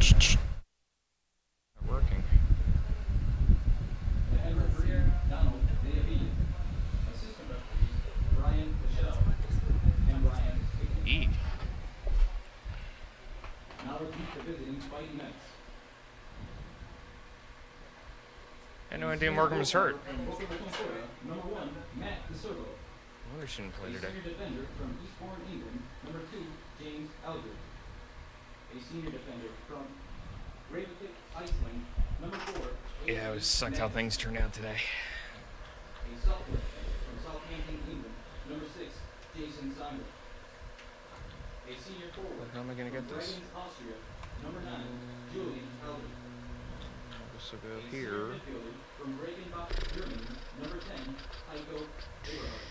Working. The head referee, Donald Deaville. Assistant referees, Brian Michelle and Brian Hickman. E. Now repeat the visiting Fighting Mets. I had no idea Morgan was hurt. Number 1, Matt DeSoto. Well, we shouldn't play A today. senior defender from Eastbourne, England. Number 2, James Alger. A senior defender from Reykjavik, Iceland. Number 4. Yeah, it was sucked how things turned out today. A sophomore defender from Southampton, England. Number 6, Jason Simon. A senior forward How am I gonna get from this? Bregenz, Austria. Number 9, Julian Alder. This will go A here. senior midfielder from Regenbach, Germany. Number 10, Heiko Eberhardt.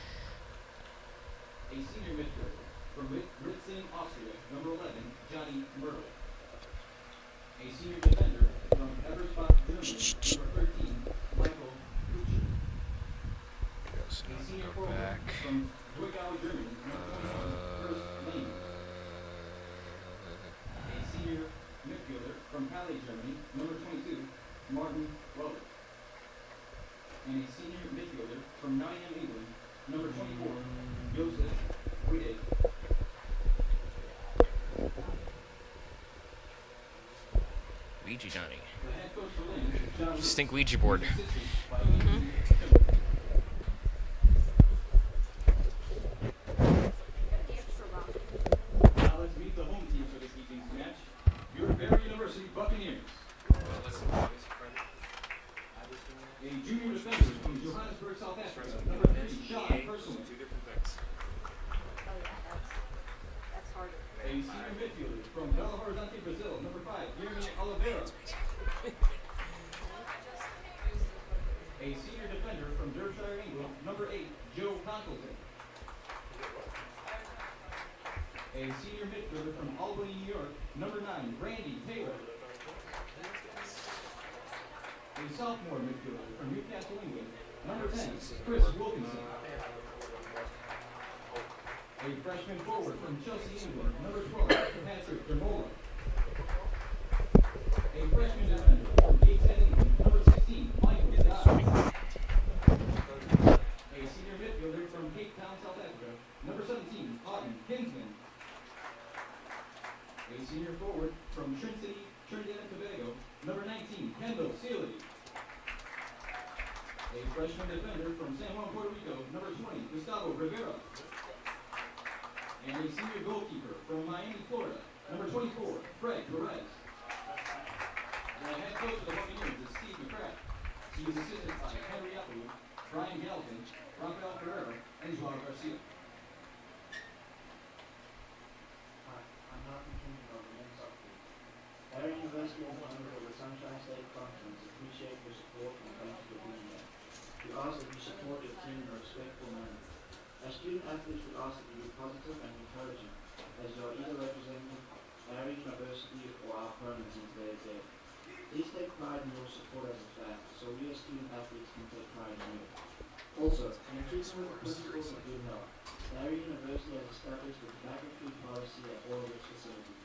A senior midfielder from Ritzing, Austria. Number 11, Johnny Myrtle. A senior defender from Ebersbach, Germany. Number 13, Michael Kucher. So A now senior go forward back. from Zwickau, Germany. Number 21, First Lane. A senior midfielder from Halle, Germany. Number 22, Martin Weller. And a senior midfielder from Nottingham, England. Number 24, Joseph Wide. Ouija Johnny. The head coach for Lynn is John Lewis. Stink Ouija board. Assisted by Kinsman. Now let's meet the home team for this evening's match. Your Barry University Buccaneers. A junior defender from Johannesburg, South Africa. Number 3, Sean Personal. Two different things. Oh yeah, that's harder. A senior midfielder from Belo Horizonte, Brazil. Number 5, Jeremy Oliveira. A senior defender from Derbyshire, England. Number 8, Joe Conkleton. A senior midfielder from Albany, New York. Number 9, Randy Taylor. A sophomore midfielder from Newcastle, England. Number 10, Chris Wilkinson. A freshman forward from Chelsea, England. Number 12, Patrick Demola. A freshman defender from Gateshead, England. Number 16, Michael Dodd. A senior midfielder from Cape Town, South Africa. Number 17, Houghton Kinsman. A senior forward from Trinidad and Tobago. Number 19, Kendall Sealy. A freshman defender from San Juan, Puerto Rico. Number 20, Gustavo Rivera. And a senior goalkeeper from Miami, Florida. Number 24, Fred Perez. The head coach of the Buccaneers is Steve McCrack. He is assisted by Henry Applewood, Brian Galvin, Rafael Ferreira, and Joao Garcia. I'm not continuing on the next update. Our University as a member of the Sunshine State Conference appreciate your support and thank you for being there. We ask that you support your team in a respectful manner. As student athletes, we ask that you be positive and encouraging, as you are either representing our university or our opponents in today's day. Please take pride in your support as a fan, so we as student athletes can take pride in you. Also, in keeping with the principles of good health, Barry University has established a tobacco-free policy at all of its facilities,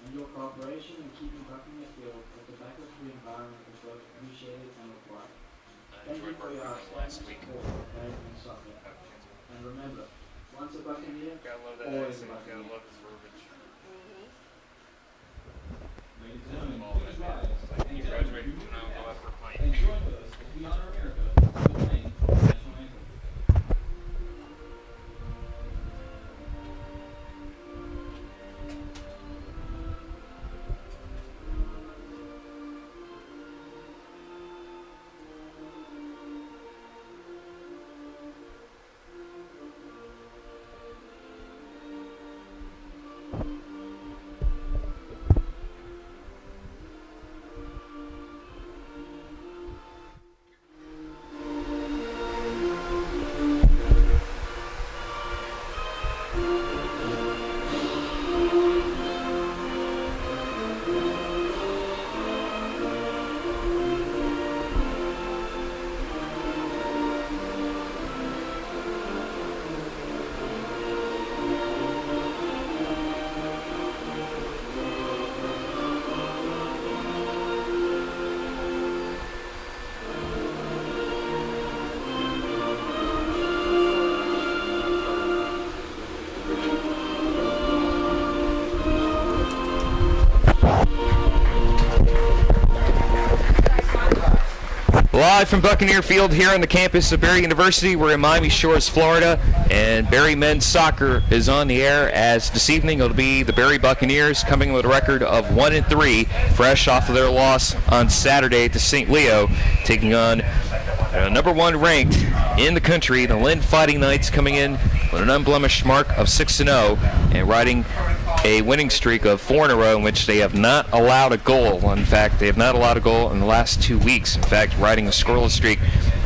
and your cooperation in keeping Buccaneer Field a tobacco-free environment is both appreciated and required. Thank you for your outstanding support of Barry soccer. And remember, once a Buccaneer, Gotta love that always a accent. Buccaneer. Gotta love his verbiage. Ladies and gentlemen, please rise. Like, you graduate and now go out for a pint. And join with us as we honor America with playing the national anthem. Live from Buccaneer Field here on the campus of Barry University. We're in Miami Shores, Florida, and Barry men's soccer is on the air as this evening it'll be the Barry Buccaneers coming with a record of 1-3, fresh off of their loss on Saturday to St. Leo, taking on number 1 ranked in the country, the Lynn Fighting Knights, coming in with an unblemished mark of 6-0 and riding a winning streak of 4 in a row in which they have not allowed a goal. In fact, they have not allowed a goal in the last 2 weeks. In fact, riding a scoreless streak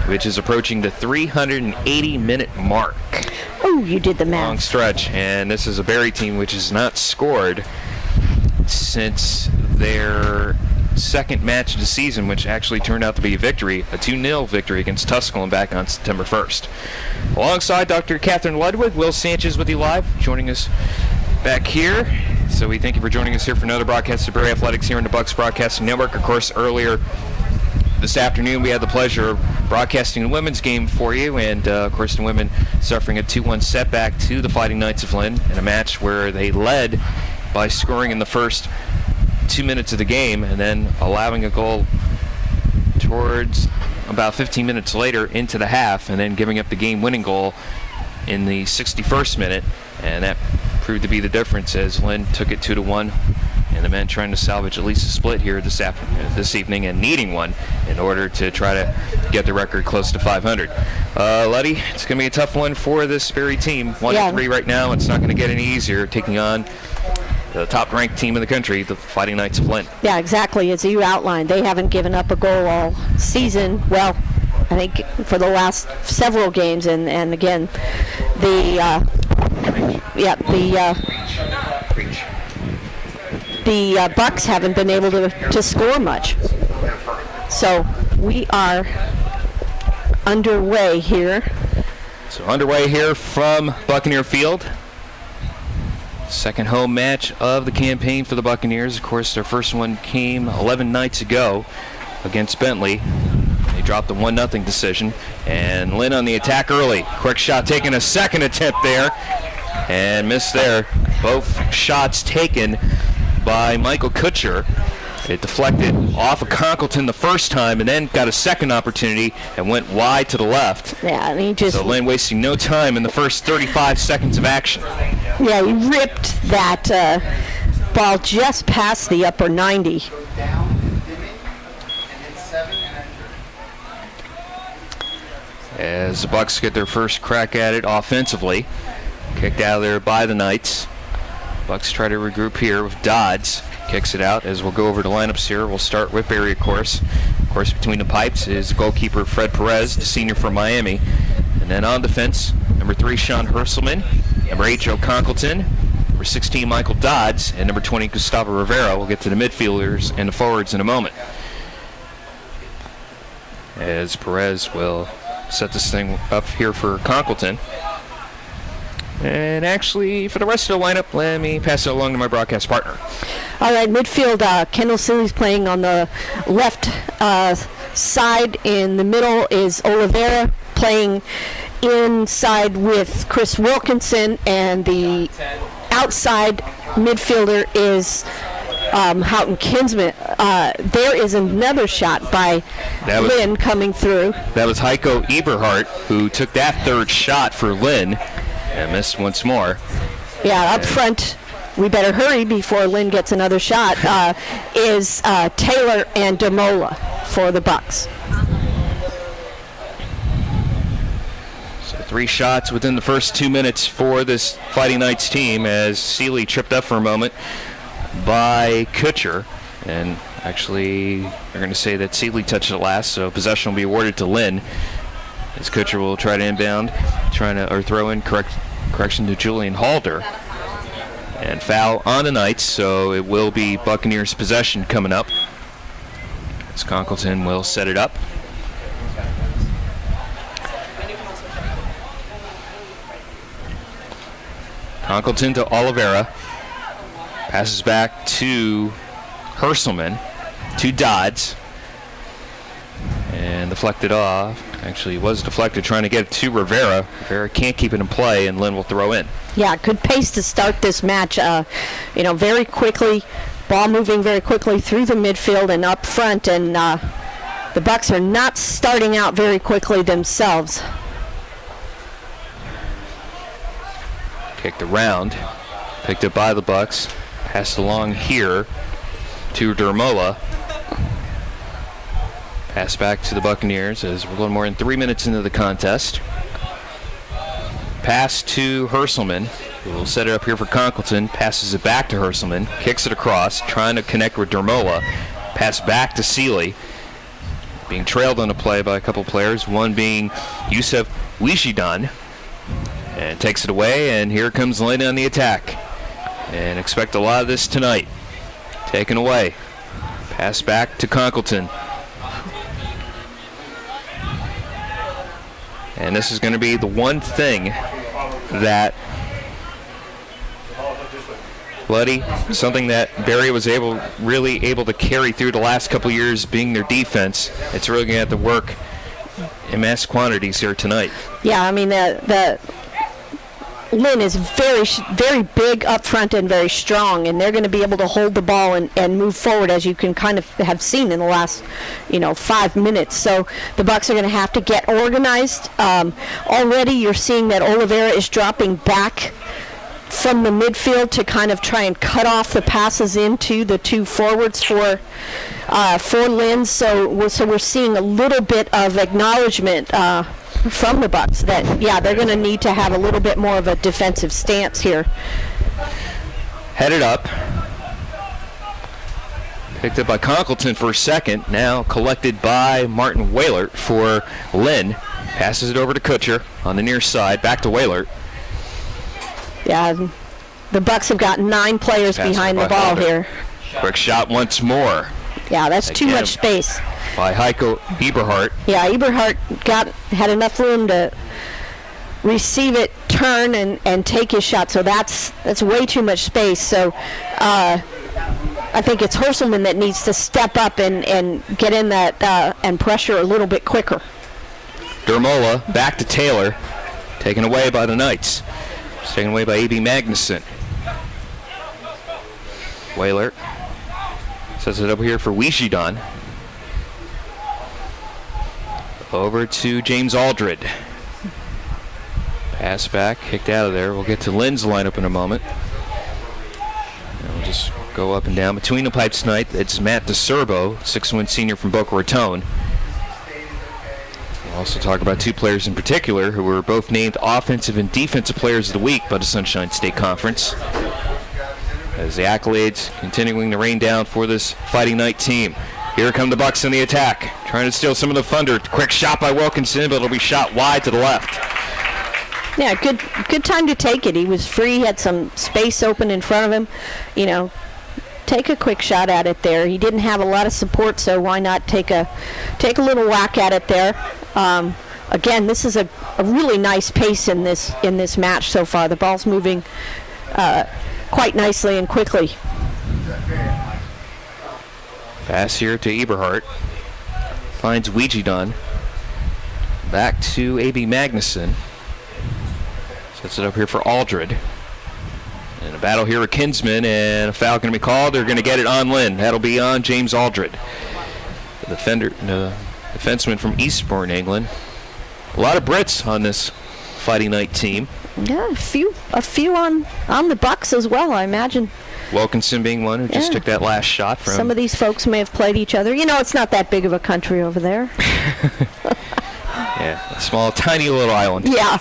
which is approaching the 380-minute mark. Oh, you did the math. Long stretch, and this is a Barry team which has not scored since their second match of the season, which actually turned out to be a victory, a 2-0 victory against Tusculum back on September 1st. Alongside Dr. Catherine Ludwig, Will Sanchez with you live, joining us back here. So we thank you for joining us here for another broadcast of Barry Athletics here on the Bucks Broadcasting Network. Of course, earlier this afternoon we had the pleasure of broadcasting the women's game for you, and of course the women suffering a 2-1 setback to the Fighting Knights of Lynn in a match where they led by scoring in the first 2 minutes of the game and then allowing a goal towards about 15 minutes later into the half, and then giving up the game-winning goal in the 61st minute, and that proved to be the difference as Lynn took it 2-1, and the men trying to salvage at least a split here this evening, and needing one in order to try to get the record close to 500. Letty, it's going to be a tough one for this Barry team. 1-3 right now. It's not going to get any easier, taking on the top-ranked team in the country, the Fighting Knights of Lynn. Yeah, exactly. As you outlined, they haven't given up a goal all season. Well, I think for the last several games, and again, the Bucks haven't been able to score much. So we are underway here. So underway here from Buccaneer Field. Second home match of the campaign for the Buccaneers. Of course, their first one came 11 nights ago against Bentley. They dropped the 1-0 decision. And Lynn on the attack early. Quick shot taken, a second attempt there. And missed there. Both shots taken by Michael Kutcher. It deflected off of Conkleton the first time and then got a second opportunity and went wide to the left. Yeah, and he just... So Lynn wasting no time in the first 35 seconds of action. Yeah, he ripped that ball just past the upper 90. As the Bucks get their first crack at it offensively. Kicked out of there by the Knights. Bucks try to regroup here with Dodds. Kicks it out as we'll go over to lineups here. We'll start with Barry, of course. Of course, between the pipes is goalkeeper Fred Perez, the senior from Miami. And then on defense, number 3, Sean Herselman. Number 8, Joe Conkleton. Number 16, Michael Dodds. And number 20, Gustavo Rivera. We'll get to the midfielders and the forwards in a moment. As Perez will set this thing up here for Conkleton. And actually, for the rest of the lineup, let me pass it along to my broadcast partner. All right, midfield, Kendall Silly's playing on the left side. In the middle is Oliveira playing inside with Chris Wilkinson, and the outside midfielder is Houghton Kinsman. There is another shot by Lynn coming through. That was Heiko Eberhardt who took that third shot for Lynn and missed once more. Yeah, up front, we better hurry before Lynn gets another shot, is Taylor and Demola for the Bucks. So 3 shots within the first 2 minutes for this Fighting Knights team as Seeley tripped up for a moment by Kutcher. And actually, they're going to say that Seeley touched it last, so possession will be awarded to Lynn. As Kutcher will try to inbound, throw in correction to Julian Halder. And foul on the Knights, so it will be Buccaneers possession coming up. As Conkleton will set it up. Conkleton to Oliveira. Passes back to Herselman, to Dodds. And deflected off. Actually, it was deflected trying to get it to Rivera. Rivera can't keep it in play, and Lynn will throw in. Yeah, good pace to start this match. Very quickly, ball moving very quickly through the midfield and up front, and the Bucks are not starting out very quickly themselves. Kicked around, picked up by the Bucks, passed along here to Dermola. Pass back to the Buccaneers as we're a little more than 3 minutes into the contest. Pass to Herselman, who will set it up here for Conkleton. Passes it back to Herselman, kicks it across, trying to connect with Dermola. Pass back to Seeley. Being trailed on a play by a couple players, one being Yusuf Wishidan. And takes it away, and here comes Lynn on the attack. And expect a lot of this tonight. Taken away. Pass back to Conkleton. And this is going to be the one thing that something that Barry was really able to carry through the last couple years being their defense. It's really going to have to work in mass quantities here tonight. Yeah, I mean, the Lynn is very big up front and very strong, and they're going to be able to hold the ball and move forward, as you can kind of have seen in the last 5 minutes. So the Bucks are going to have to get organized. Already you're seeing that Oliveira is dropping back from the midfield to kind of try and cut off the passes into the two forwards for Lynn. So we're seeing a little bit of acknowledgement from the Bucks that, they're going to need to have a little bit more of a defensive stance here. Headed up. Picked up by Conkleton for a second. Now collected by Martin Waylert for Lynn. Passes it over to Kutcher on the near side. Back to Waylert. Yeah, the Bucks have got 9 players behind the ball here. Quick shot once more. Yeah, that's too much space. By Heiko Eberhardt. Yeah, Eberhardt had enough room to receive it, turn, and take his shot. So that's way too much space. So I think it's Herselman that needs to step up and get in that and pressure a little bit quicker. Dermola back to Taylor. Taken away by the Knights. It's taken away by A.B. Magnuson. Waylert sets it up here for Wishidan. Over to James Aldred. Pass back, kicked out of there. We'll get to Lynn's lineup in a moment. And we'll just go up and down. Between the pipes tonight, it's Matt DeSerbo, 6'1" senior from Boca Raton. We'll also talk about 2 players in particular who were both named Offensive and Defensive Players of the Week by the Sunshine State Conference. As the accolades continuing to rain down for this Fighting Night team. Here come the Bucks in the attack, trying to steal some of the thunder. Quick shot by Wilkinson, but it'll be shot wide to the left. Yeah, good time to take it. He was free, had some space open in front of him. Take a quick shot at it there. He didn't have a lot of support, so why not take a little whack at it there? Again, this is a really nice pace in this match so far. The ball's moving quite nicely and quickly. Pass here to Eberhardt. Finds Wijidon. Back to A.B. Magnuson. Sets it up here for Aldred. And a battle here with Kinsman, and a foul going to be called. They're going to get it on Lynn. That'll be on James Aldred. The defenseman from Eastbourne, England. A lot of Brits on this Fighting Night team. Yeah, a few on the Bucks as well, I imagine. Wilkinson being one who just took that last shot from. Some of these folks may have played each other. It's not that big of a country over there. Yeah, a small, tiny little island. Yeah.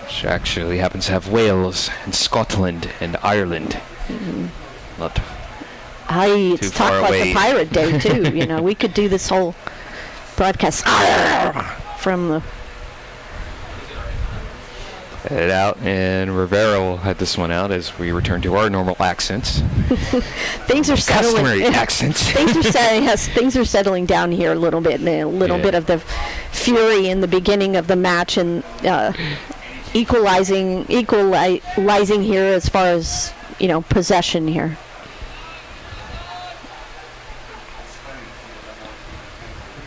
Which actually happens to have Wales and Scotland and Ireland. Not It's talk like a pirate day too. We could do this whole broadcast from the. Head out, and Rivera will head this one out as we return to our normal accents. Things are settling. Customary accents. Things are settling down here a little bit, and a little bit of the fury in the beginning of the match, and equalizing here as far as possession here.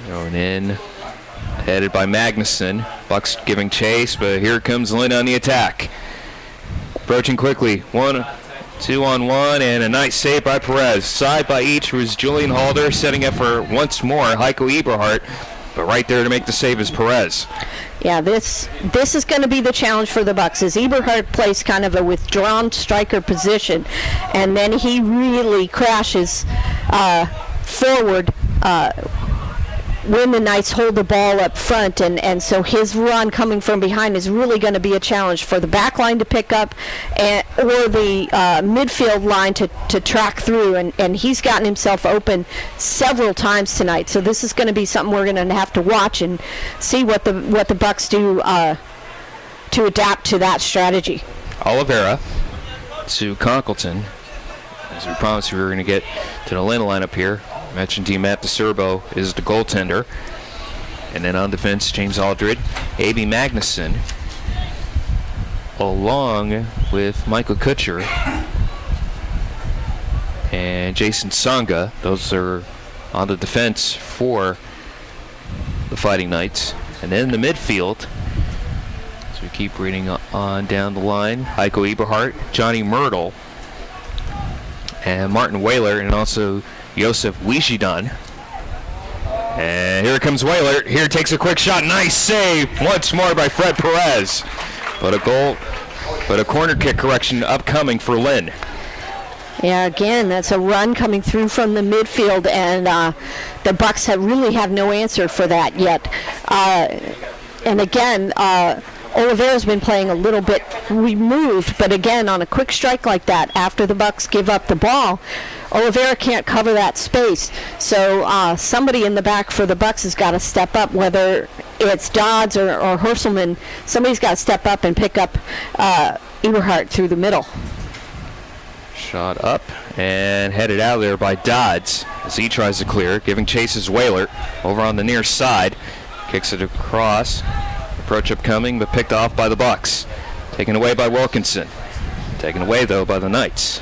Going in. Headed by Magnuson. Bucks giving chase, but here comes Lynn on the attack. Approaching quickly. One 2-on-1, and a nice save by Perez. Side by each was Julian Halder setting up for once more Heiko Eberhardt, but right there to make the save is Perez. Yeah, this is going to be the challenge for the Bucks. As Eberhardt plays kind of a withdrawn striker position, and then he really crashes forward when the Knights hold the ball up front, and so his run coming from behind is really going to be a challenge for the back line to pick up or the midfield line to track through, and he's gotten himself open several times tonight, so this is going to be something we're going to have to watch and see what the Bucks do to adapt to that strategy. Oliveira to Conkleton. As we promised, we were going to get to the Lynn lineup here. I mentioned to you Matt DeSerbo is the goaltender. And then on defense, James Aldred, A.B. Magnuson, along with Michael Kutcher and Jason Tsonga. Those are on the defense for the Fighting Knights. And then in the midfield, as we keep reading on down the line, Heiko Eberhardt, Johnny Myrtle, and Martin Whaler, and also Josef Wishidan. And here comes Whaler. Here takes a quick shot. Nice save once more by Fred Perez. But a corner kick correction upcoming for Lynn. Yeah, again, that's a run coming through from the midfield, and the Bucks really have no answer for that yet. And again, Oliveira's been playing a little bit removed, but again, on a quick strike like that, after the Bucks give up the ball, Oliveira can't cover that space. So somebody in the back for the Bucks has got to step up, whether it's Dodds or Herselman. Somebody's got to step up and pick up Eberhardt through the middle. Shot up and headed out there by Dodds as he tries to clear, giving chase is Whaler over on the near side. Kicks it across. Approach upcoming, but picked off by the Bucks. Taken away by Wilkinson. Taken away, though, by the Knights.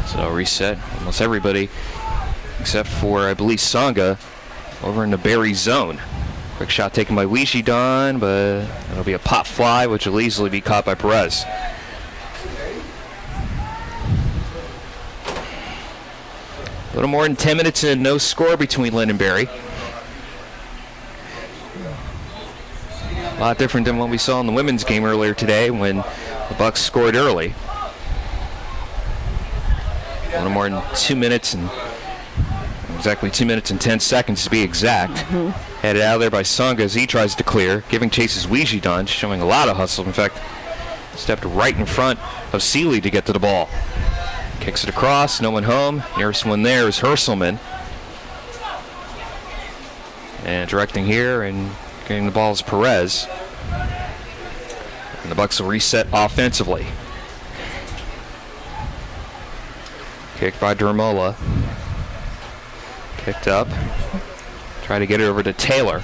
So reset almost everybody, except for, I believe, Tsonga over in the Barry zone. Quick shot taken by Wishidan, but it'll be a pop fly, which will easily be caught by Perez. A little more than 10 minutes and no score between Lynn and Barry. A lot different than what we saw in the women's game earlier today when the Bucks scored early. A little more than 2 minutes and exactly 2 minutes and 10 seconds to be exact. Headed out of there by Tsonga as he tries to clear, giving chases Wishidan, showing a lot of hustle. In fact, stepped right in front of Seeley to get to the ball. Kicks it across, no one home. Nearest one there is Herselman. And directing here and getting the ball is Perez. And the Bucks will reset offensively. Kicked by Dermola. Picked up. Try to get it over to Taylor.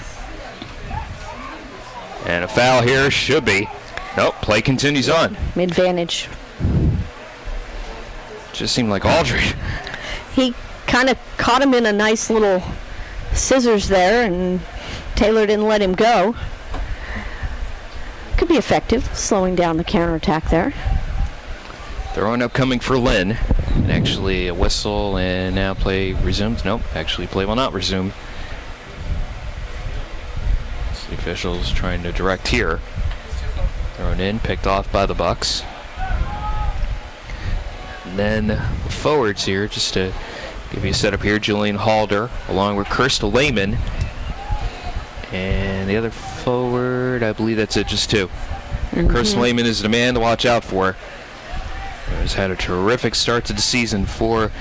And a foul here should be. Nope, play continues on. Mid-vantage. Just seemed like Aldridge. He kind of caught him in a nice little scissors there, and Taylor didn't let him go. Could be effective, slowing down the counterattack there. Throwing upcoming for Lynn. And actually a whistle and now play resumed. Nope, actually play will not resume. So the officials trying to direct here. Thrown in, picked off by the Bucks. And then the forwards here, just to give you a setup here, Julian Halder along with Kirsta Lehman. And the other forward, I believe that's it, just two. Kirsta Lehman is the man to watch out for. Has had a terrific start to the season for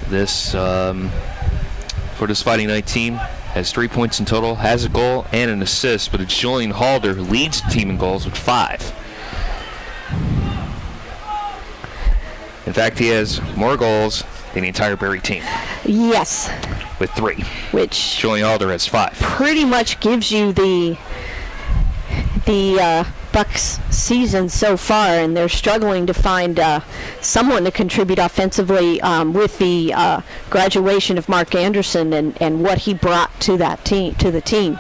this Fighting Night team. Has 3 points in total, has a goal and an assist, but it's Julian Halder who leads the team in goals with 5. In fact, he has more goals than the entire Barry team. Yes. With 3. Which Julian Halder has 5. pretty much gives you the Bucks season so far, and they're struggling to find someone to contribute offensively with the graduation of Mark Anderson and what he brought to that team, to the team.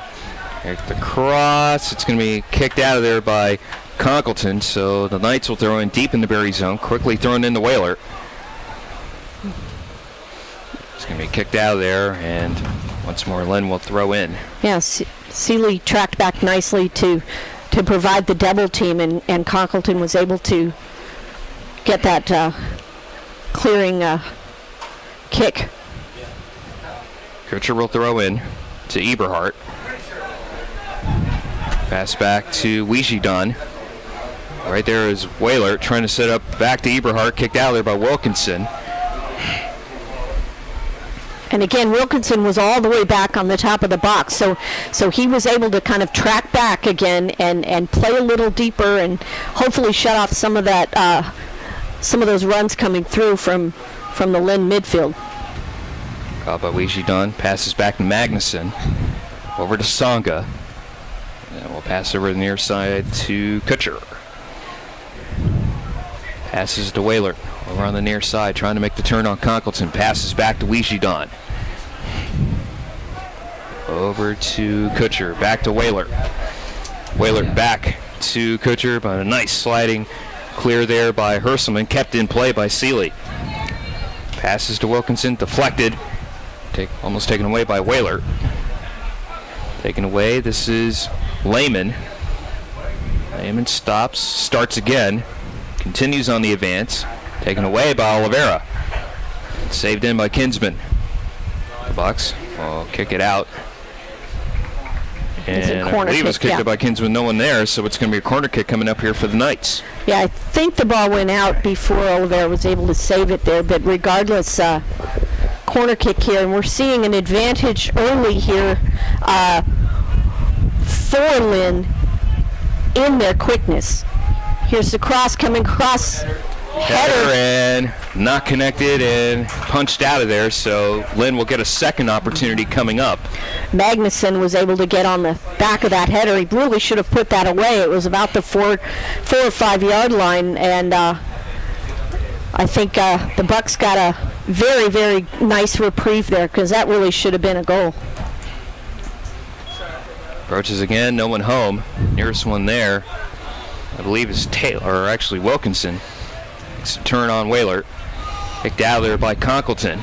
Here's the cross. It's going to be kicked out of there by Conkleton, so the Knights will throw in deep in the Berry zone, quickly thrown in the Whaler. It's going to be kicked out of there, and once more Lynn will throw in. Yeah, Seeley tracked back nicely to provide the double team, and Conkleton was able to get that clearing kick. Kutcher will throw in to Eberhardt. Pass back to Wijidon. Right there is Whaler trying to set up back to Eberhardt, kicked out there by Wilkinson. And again, Wilkinson was all the way back on the top of the box, so he was able to kind of track back again and play a little deeper and hopefully shut off some of that, some of those runs coming through from the Lynn midfield. Caught by Wijidon, passes back to Magnuson, over to Songa, and we'll pass over the near side to Kutcher. Passes to Whaler. Over on the near side, trying to make the turn on Conkleton. Passes back to Wijidon. Over to Kutcher. Back to Whaler. Whaler back to Kutcher, but a nice sliding clear there by Herselman. Kept in play by Seeley. Passes to Wilkinson. Deflected. Almost taken away by Whaler. Taken away. This is Lehman. Lehman stops. Starts again. Continues on the advance. Taken away by Oliveira. Saved in by Kinsman. The Bucks will kick it out. And I believe it was kicked out by Kinsman, no one there, so it's going to be a corner kick coming up here for the Knights. Yeah, I think the ball went out before Oliveira was able to save it there, but regardless, corner kick here, and we're seeing an advantage early here for Lynn in their quickness. Here's the cross coming across. Header and not connected and punched out of there, so Lynn will get a second opportunity coming up. Magnuson was able to get on the back of that header. He really should have put that away. It was about the 4 or 5 yard line, and I think the Bucks got a very, very nice reprieve there, because that really should have been a goal. Approaches again, no one home. Nearest one there, I believe, is Taylor, or actually Wilkinson. Makes a turn on Whaler. Kicked out there by Conkleton.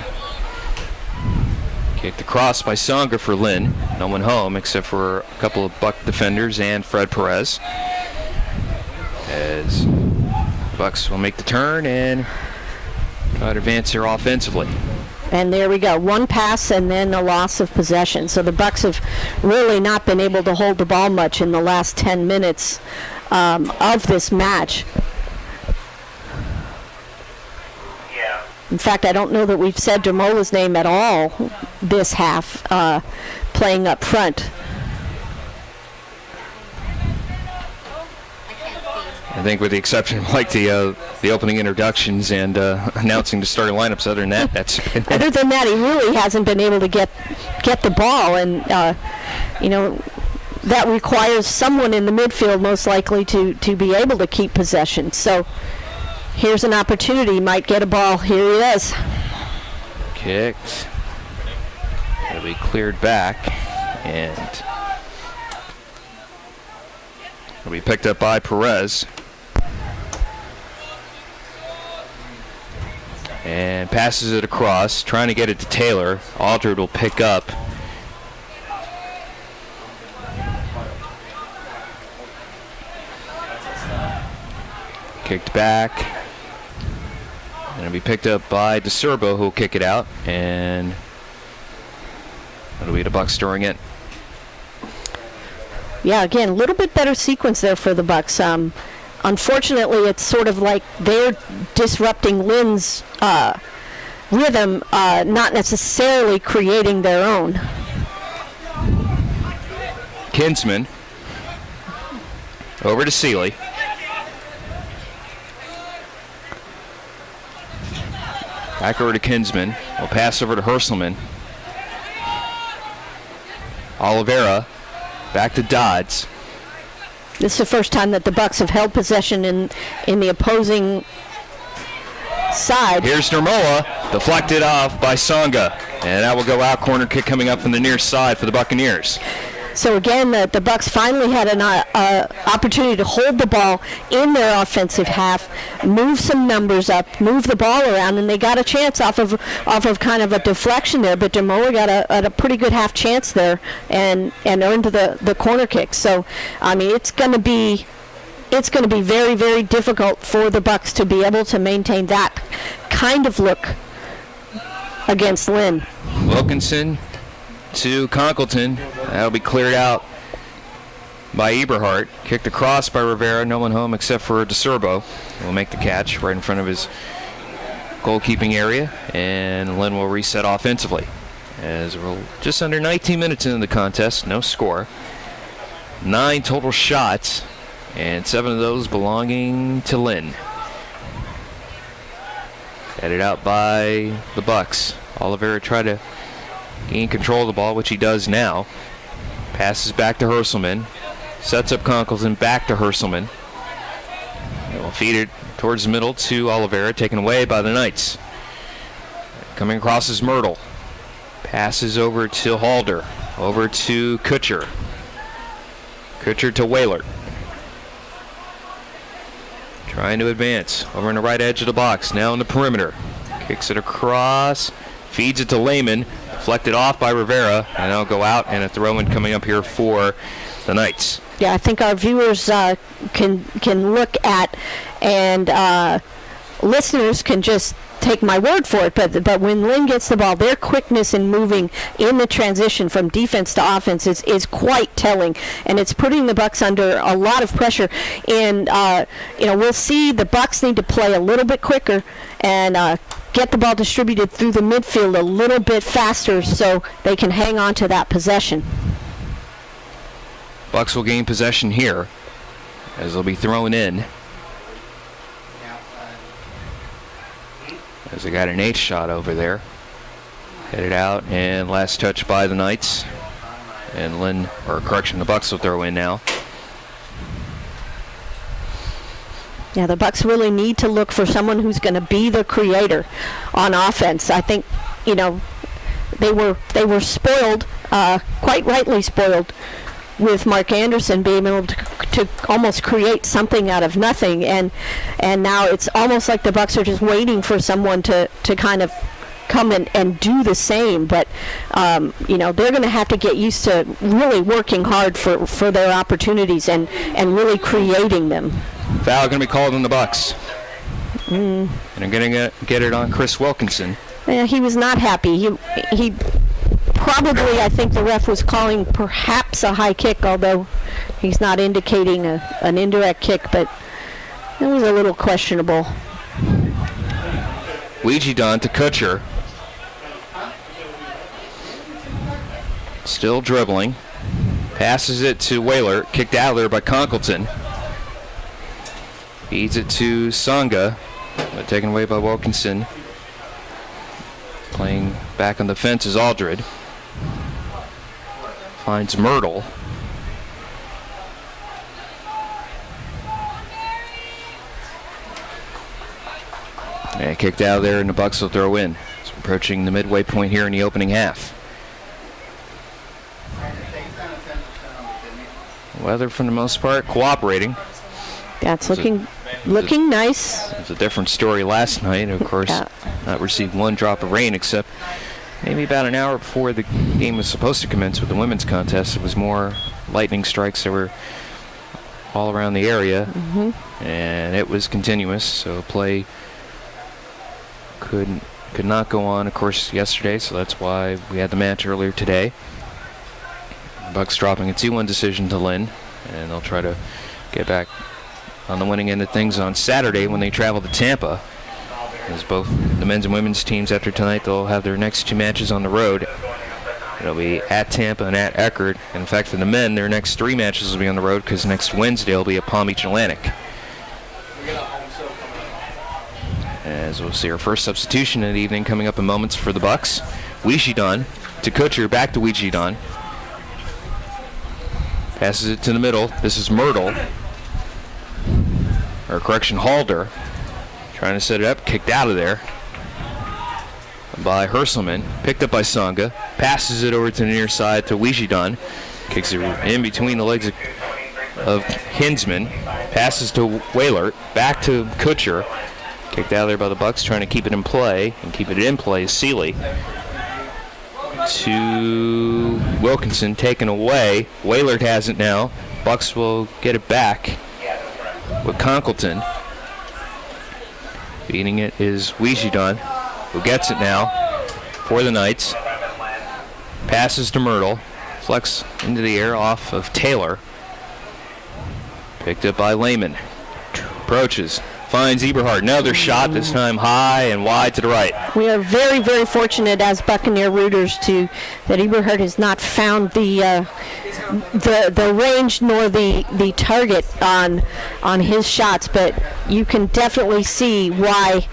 Kicked across by Songa for Lynn. No one home except for a couple of Buck defenders and Fred Perez. As Bucks will make the turn and try to advance here offensively. And there we go. One pass and then a loss of possession. So the Bucks have really not been able to hold the ball much in the last 10 minutes of this match. In fact, I don't know that we've said Dermola's name at all this half, playing up front. I think with the exception of like the opening introductions and announcing the starting lineups, other than that, that's other than that, he really hasn't been able to get the ball, and that requires someone in the midfield most likely to be able to keep possession. So here's an opportunity. Might get a ball. Here he is. Kicked. It'll be cleared back, and it'll be picked up by Perez. And passes it across, trying to get it to Taylor. Aldred will pick up. Kicked back. And it'll be picked up by DeSerbo, who will kick it out. And it'll be the Bucks storing it. Yeah, again, a little bit better sequence there for the Bucks. Unfortunately, it's sort of like they're disrupting Lynn's rhythm, not necessarily creating their own. Kinsman over to Seeley. Back over to Kinsman. We'll pass over to Herselman. Oliveira back to Dodds. This is the first time that the Bucks have held possession in the opposing side. Here's Dermola, deflected off by Songa, and that will go out. Corner kick coming up from the near side for the Buccaneers. So again, the Bucks finally had an opportunity to hold the ball in their offensive half, move some numbers up, move the ball around, and they got a chance off of kind of a deflection there. But Demoa got a pretty good half chance there and earned the corner kick. So I mean, it's going to be very, very difficult for the Bucks to be able to maintain that kind of look against Lynn. Wilkinson to Conkleton. That'll be cleared out by Eberhardt. Kicked across by Rivera. No one home except for DeSerbo. Will make the catch right in front of his goalkeeping area, and Lynn will reset offensively. As we're just under 19 minutes into the contest, no score. 9 total shots, and 7 of those belonging to Lynn. Headed out by the Bucks. Oliveira tried to gain control of the ball, which he does now. Passes back to Herselman. Sets up Conkleton, back to Herselman. They will feed it towards the middle to Oliveira, taken away by the Knights. Coming across is Myrtle. Passes over to Halder. Over to Kutcher. Kutcher to Whalert. Trying to advance. Over on the right edge of the box. Now in the perimeter. Kicks it across. Feeds it to Lehman. Deflected off by Rivera. And they'll go out, and a throw-in coming up here for the Knights. Yeah, I think our viewers can look at, and listeners can just take my word for it, but when Lynn gets the ball, their quickness in moving in the transition from defense to offense is quite telling, and it's putting the Bucks under a lot of pressure. And we'll see the Bucks need to play a little bit quicker and get the ball distributed through the midfield a little bit faster so they can hang on to that possession. Bucks will gain possession here as they'll be thrown in. As they got an 8 shot over there. Headed out, and last touch by the Knights. And the Bucks will throw in now. Yeah, the Bucks really need to look for someone who's going to be the creator on offense. I think, they were spoiled, quite rightly spoiled, with Mark Anderson being able to almost create something out of nothing, and now it's almost like the Bucks are just waiting for someone to kind of come and do the same. But they're going to have to get used to really working hard for their opportunities and really creating them. Foul going to be called on the Bucks. And they're going to get it on Chris Wilkinson. Yeah, he was not happy. He probably, I think the ref was calling perhaps a high kick, although he's not indicating an indirect kick, but it was a little questionable. Ouija to Kutcher. Still dribbling. Passes it to Whaler. Kicked out there by Conkleton. Feeds it to Songa. But taken away by Wilkinson. Playing back on the fence is Aldred. Finds Myrtle. And kicked out of there, and the Bucks will throw in. It's approaching the midway point here in the opening half. Weather, for the most part, cooperating. That's looking nice. It was a different story last night. Of course, not received one drop of rain, except maybe about an hour before the game was supposed to commence with the women's contest. It was more lightning strikes that were all around the area, and it was continuous. So play could not go on, of course, yesterday. So that's why we had the match earlier today. The Bucks dropping a 2-1 decision to Lynn, and they'll try to get back on the winning end of things on Saturday when they travel to Tampa. As both the men's and women's teams after tonight, they'll have their next 2 matches on the road. It'll be at Tampa and at Eckerd. In fact, for the men, their next 3 matches will be on the road because next Wednesday will be at Palm Beach Atlantic. As we'll see our first substitution of the evening coming up in moments for the Bucks. Ouija to Kutcher, back to Ouija. Passes it to the middle. This is Myrtle. Halder. Trying to set it up, kicked out of there by Herselman. Picked up by Songa. Passes it over to the near side to Ouija. Kicks it in between the legs of Kinsman. Passes to Whalert. Back to Kutcher. Kicked out of there by the Bucks, trying to keep it in play. And keep it in play is Seeley. To Wilkinson, taken away. Whalert has it now. Bucks will get it back with Conkleton. Beating it is Wijidon, who gets it now for the Knights. Passes to Myrtle. Flex into the air off of Taylor. Picked up by Lehman. Approaches. Finds Eberhardt. Another shot, this time high and wide to the right. We are very, very fortunate as Buccaneer rooters that Eberhardt has not found the range nor the target on his shots, but you can definitely see why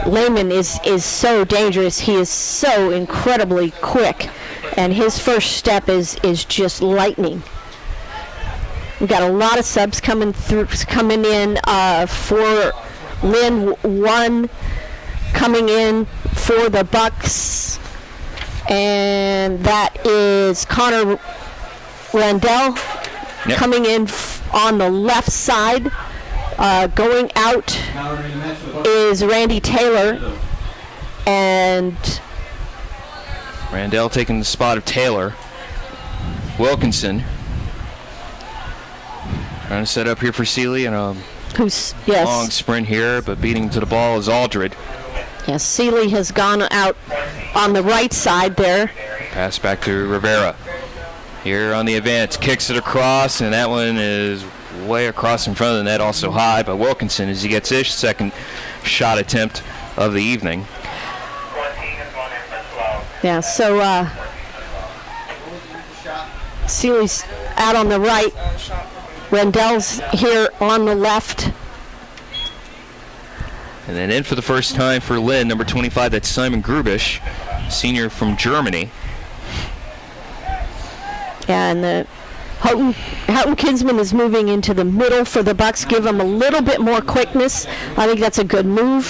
Lehman is so dangerous. He is so incredibly quick, and his first step is just lightning. We've got a lot of subs coming in for Lynn. One coming in for the Bucks, and that is Connor Randell. Yep. Coming in on the left side. Going out is Randy Taylor, and Randell taking the spot of Taylor. Wilkinson trying to set up here for Seeley and a long sprint here, but beating to the ball is Aldred. Yes, Seeley has gone out on the right side there. Pass back to Rivera. Here on the advance, kicks it across, and that one is way across in front of the net, also high by Wilkinson as he gets his second shot attempt of the evening. Yeah, so Seeley's out on the right. Randell's here on the left. And then in for the first time for Lynn, number 25, that's Simon Grubisch, senior from Germany. Yeah, and the Houghton Kinsman is moving into the middle for the Bucks, give him a little bit more quickness. I think that's a good move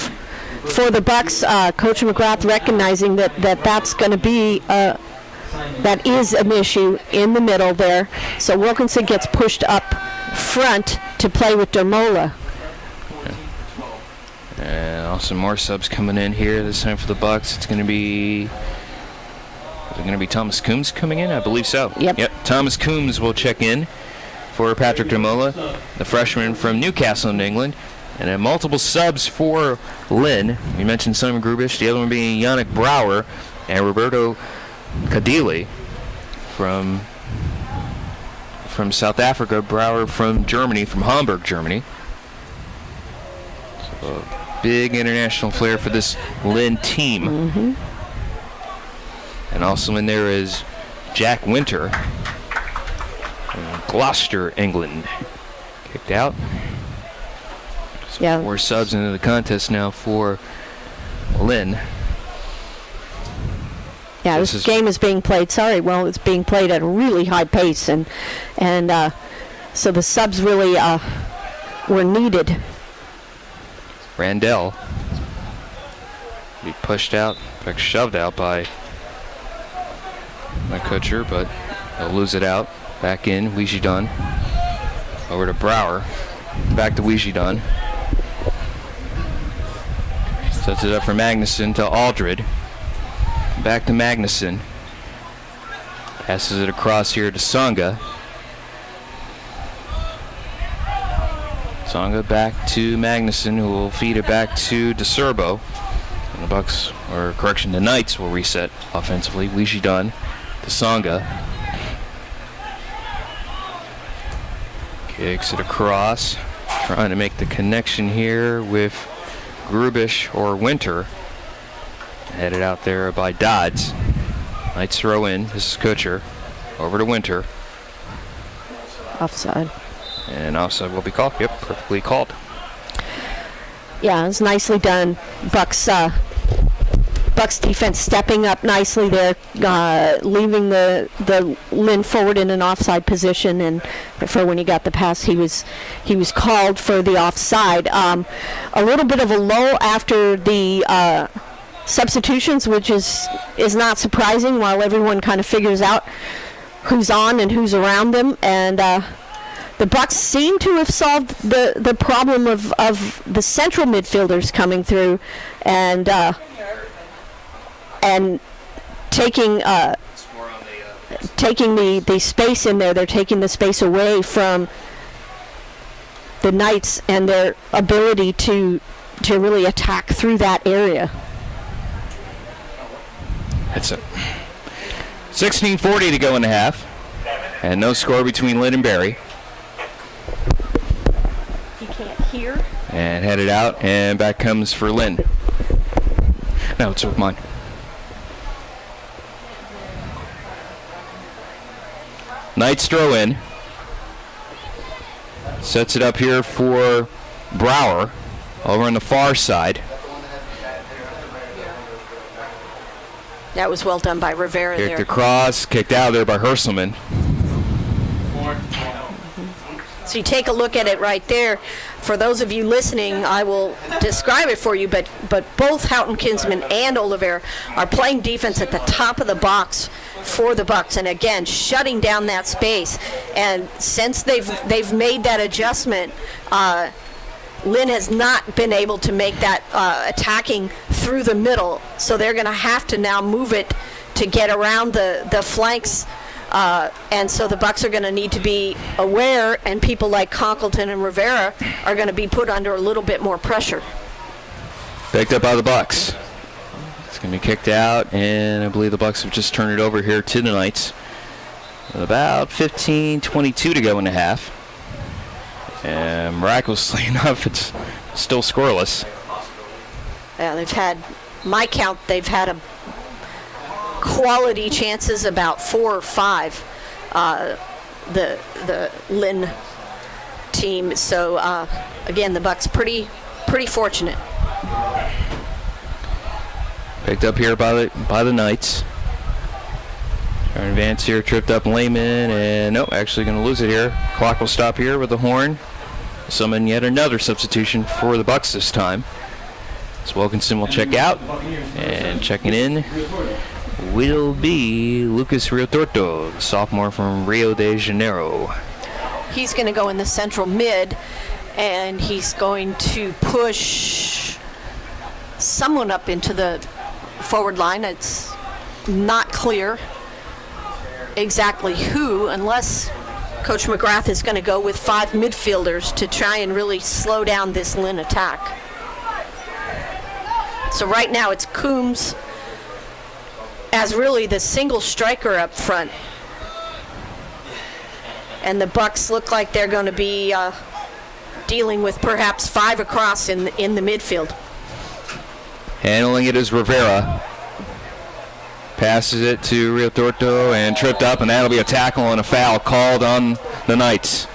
for the Bucks. Coach McGrath recognizing that's going to be that is an issue in the middle there. So Wilkinson gets pushed up front to play with Dermola. And also more subs coming in here this time for the Bucks. It's going to be Thomas Coombs coming in? I believe so. Yep. Thomas Coombs will check in for Patrick Dermola, the freshman from Newcastle in England. And then multiple subs for Lynn. We mentioned Simon Grubisch, the other one being Yannick Brouwer and Roberto Kadili from South Africa, Brouwer from Germany, from Hamburg, Germany. So a big international flair for this Lynn team. Mm-hmm. And also in there is Jack Winter from Gloucester, England. Kicked out. So Yeah. 4 subs into the contest now for Lynn. Yeah, this game is being played. It's being played at a really high pace, and so the subs really were needed. Randell be pushed out, in fact shoved out by Kutcher, but he'll lose it out. Back in, Wijidon. Over to Brouwer. Back to Wijidon. Sets it up for Magnuson to Aldred. Back to Magnuson. Passes it across here to Songa. Songa back to Magnuson, who will feed it back to DeSerbo. And the Bucks, or correction, the Knights will reset offensively. Wijidon to Songa. Kicks it across. Trying to make the connection here with Grubisch or Winter. Headed out there by Dodds. Knights throw in. This is Kutcher. Over to Winter. Offside. And offside will be called. Yep, perfectly called. Yeah, it's nicely done. Bucks defense stepping up nicely there, leaving the Lynn forward in an offside position, and for when he got the pass, he was called for the offside. A little bit of a lull after the substitutions, which is not surprising, while everyone kind of figures out who's on and who's around them, and the Bucks seem to have solved the problem of the central midfielders coming through and taking the space in there. They're taking the space away from the Knights and their ability to really attack through that area. It's a 16:40 to go in the half, and no score between Lynn and Barry. You can't hear. And headed out, and back comes for Lynn. No, it's with mine. Knights throw in. Sets it up here for Brower over on the far side. That was well done by Rivera Kicked there. across, kicked out there by Herselman. So you take a look at it right there. For those of you listening, I will describe it for you, but both Houghton, Kinsman, and Oliveira are playing defense at the top of the box for the Bucks, and again, shutting down that space. And since they've made that adjustment, Lynn has not been able to make that attacking through the middle, so they're going to have to now move it to get around the flanks. And so the Bucks are going to need to be aware, and people like Conkleton and Rivera are going to be put under a little bit more pressure. Picked up by the Bucks. It's going to be kicked out, and I believe the Bucks have just turned it over here to the Knights. About 15-22 to go in the half. And miraculously enough, it's still scoreless. Yeah, they've had, my count, they've had a quality chances about 4 or 5, the Lynn team. So again, the Bucks pretty fortunate. Picked up here by the Knights. Trying to advance here, tripped up Lehman, and nope, actually going to lose it here. Clock will stop here with the horn. Summon yet another substitution for the Bucks this time. So Wilkinson will check out, and checking in will be Lucas Riotorto, the sophomore from Rio de Janeiro. He's going to go in the central mid, and he's going to push someone up into the forward line. It's not clear exactly who, unless Coach McGrath is going to go with 5 midfielders to try and really slow down this Lynn attack. So right now it's Coombs as really the single striker up front. And the Bucks look like they're going to be dealing with perhaps 5 across in the midfield. Handling it is Rivera. Passes it to Rio Torto and tripped up, and that'll be a tackle and a foul called on the Knights.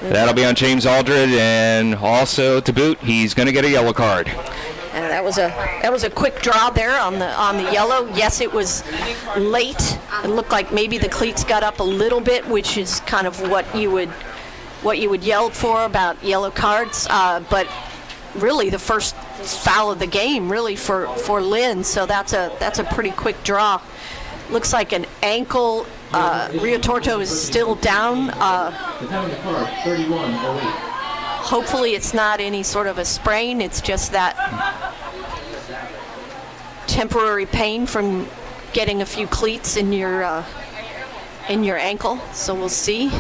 That'll be on James Aldred, and also to boot, he's going to get a yellow card. And that was a quick draw there on the yellow. Yes, it was late. It looked like maybe the cleats got up a little bit, which is kind of what you would yell for about yellow cards. But really, the first foul of the game, really for Lynn. So that's a pretty quick draw. Looks like an ankle. Rio Torto is still down. Hopefully it's not any sort of a sprain. It's just that temporary pain from getting a few cleats in your ankle. So we'll see.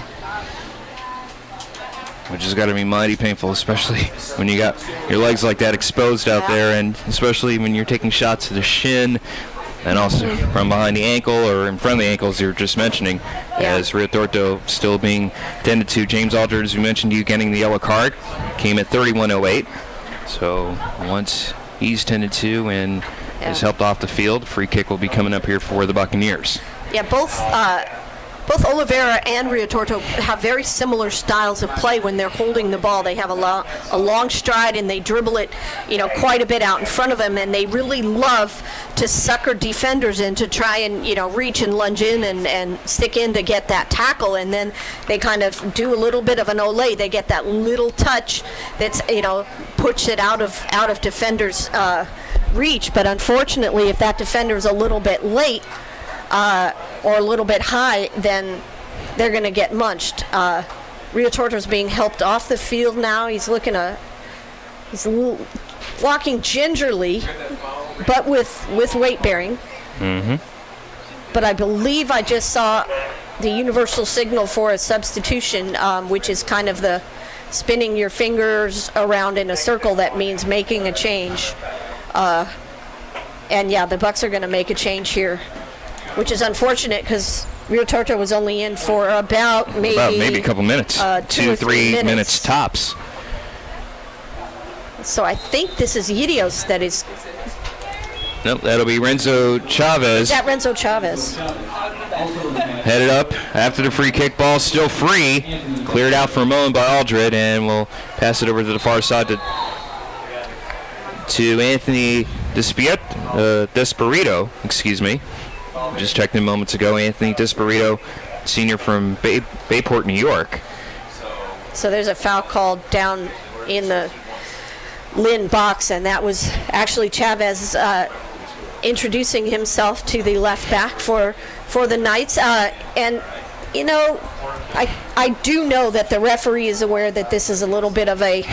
Which has got to be mighty painful, especially when you got your legs like that exposed out there, and especially when you're taking shots to the shin and also from behind the ankle or in front of the ankles you were just mentioning, as Rio Torto still being tended to. James Aldred, as we mentioned, you getting the yellow card, came at 31:08. So once he's tended to and is helped off the field, free kick will be coming up here for the Buccaneers. Yeah, both Oliveira and Rio Torto have very similar styles of play when they're holding the ball. They have a long stride, and they dribble it, quite a bit out in front of them, and they really love to sucker defenders in to try and, reach and lunge in and stick in to get that tackle, and then they kind of do a little bit of an olé. They get that little touch that's, puts it out of defenders' reach, but unfortunately, if that defender's a little bit late, or a little bit high, then they're going to get munched. Rio Torto's being helped off the field now. He's walking gingerly, but with weight bearing. Mm-hmm. But I believe I just saw the universal signal for a substitution, which is kind of the spinning your fingers around in a circle. That means making a change. And yeah, the Bucks are going to make a change here, which is unfortunate because Rio Torto was only in for about maybe a couple minutes, 2 or 3 minutes tops. So I think this is Yidios that is. Nope, that'll be Renzo Chavez. Is that Renzo Chavez? Headed up after the free kick. Ball still free. Cleared out for a moment by Aldred, and we'll pass it over to the far side to Anthony Desperito. Excuse me. Just checked in moments ago. Anthony Desperito, senior from Bayport, New York. So there's a foul called down in the Lynn box, and that was actually Chavez introducing himself to the left back for the Knights. And you know, I do know that the referee is aware that this is a little bit of a,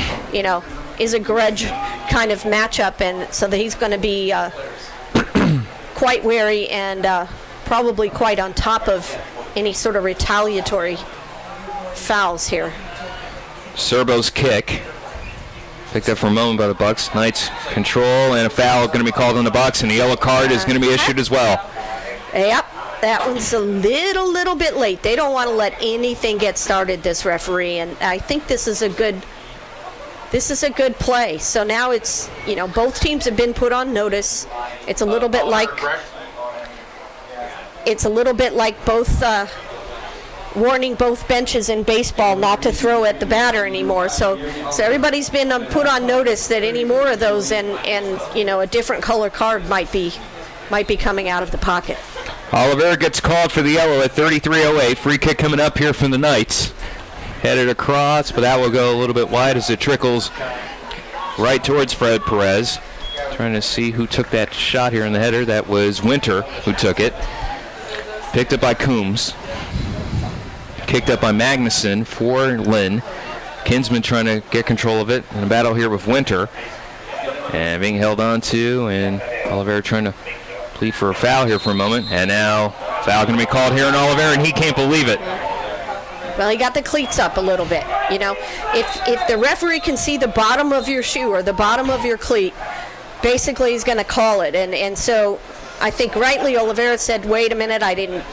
is a grudge kind of matchup, and so that he's going to be quite wary and probably quite on top of any sort of retaliatory fouls here. Serbo's kick. Picked up for a moment by the Bucks. Knights control, and a foul going to be called on the Bucks, and a yellow card is going to be issued as well. Yep, that one's a little bit late. They don't want to let anything get started, this referee, and I think this is a good play. So now it's, both teams have been put on notice. It's a little bit like both warning both benches in baseball not to throw at the batter anymore. So everybody's been put on notice that any more of those and a different color card might be coming out of the pocket. Oliveira gets called for the yellow at 33:08. Free kick coming up here from the Knights. Headed across, but that will go a little bit wide as it trickles right towards Fred Perez. Trying to see who took that shot here in the header. That was Winter who took it. Picked up by Coombs. Kicked up by Magnuson for Lynn. Kinsman trying to get control of it in a battle here with Winter. And being held on to, and Oliveira trying to plead for a foul here for a moment. And now foul going to be called here on Oliveira, and he can't believe it. Well, he got the cleats up a little bit. If the referee can see the bottom of your shoe or the bottom of your cleat, basically he's going to call it. And so I think rightly Oliveira said, wait a minute, I didn't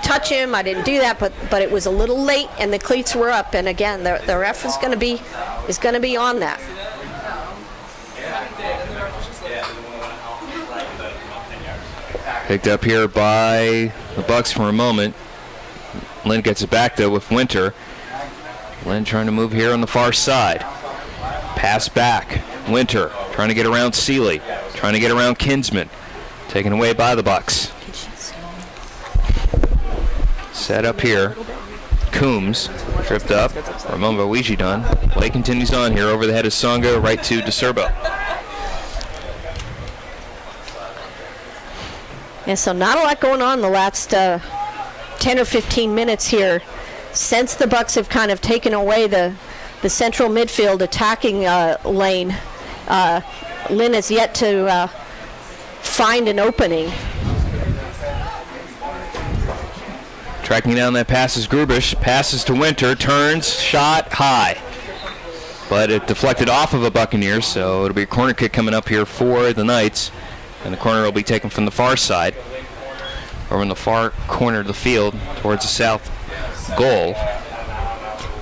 touch him, I didn't do that, but it was a little late and the cleats were up, and again the ref is going to be on that. Picked up here by the Bucks for a moment. Lynn gets it back though with Winter. Lynn trying to move here on the far side. Pass back. Winter trying to get around Seeley, trying to get around Kinsman. Taken away by the Bucks. Set up here. Coombs tripped up. For a moment by Ouija done. Play continues on here over the head of Songo, right to DeSerbo. Yeah, so not a lot going on the last 10 or 15 minutes here. Since the Bucks have kind of taken away the central midfield attacking lane, Lynn has yet to find an opening. Tracking down that pass is Grubish. Passes to Winter. Turns. Shot high. But it deflected off of a Buccaneer, so it'll be a corner kick coming up here for the Knights. And the corner will be taken from the far side. Over in the far corner of the field towards the south goal.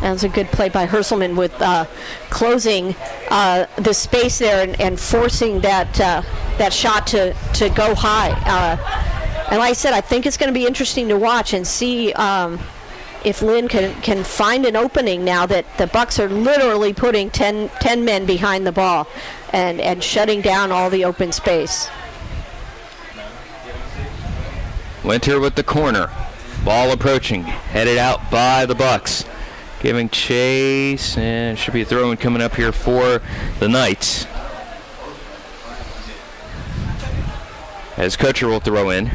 That was a good play by Herselman with closing the space there and forcing that shot to go high. And like I said, I think it's going to be interesting to watch and see if Lynn can find an opening now that the Bucks are literally putting 10 men behind the ball and shutting down all the open space. Winter with the corner. Ball approaching. Headed out by the Bucks. Giving chase, and should be a throw-in coming up here for the Knights. As Kutcher will throw in.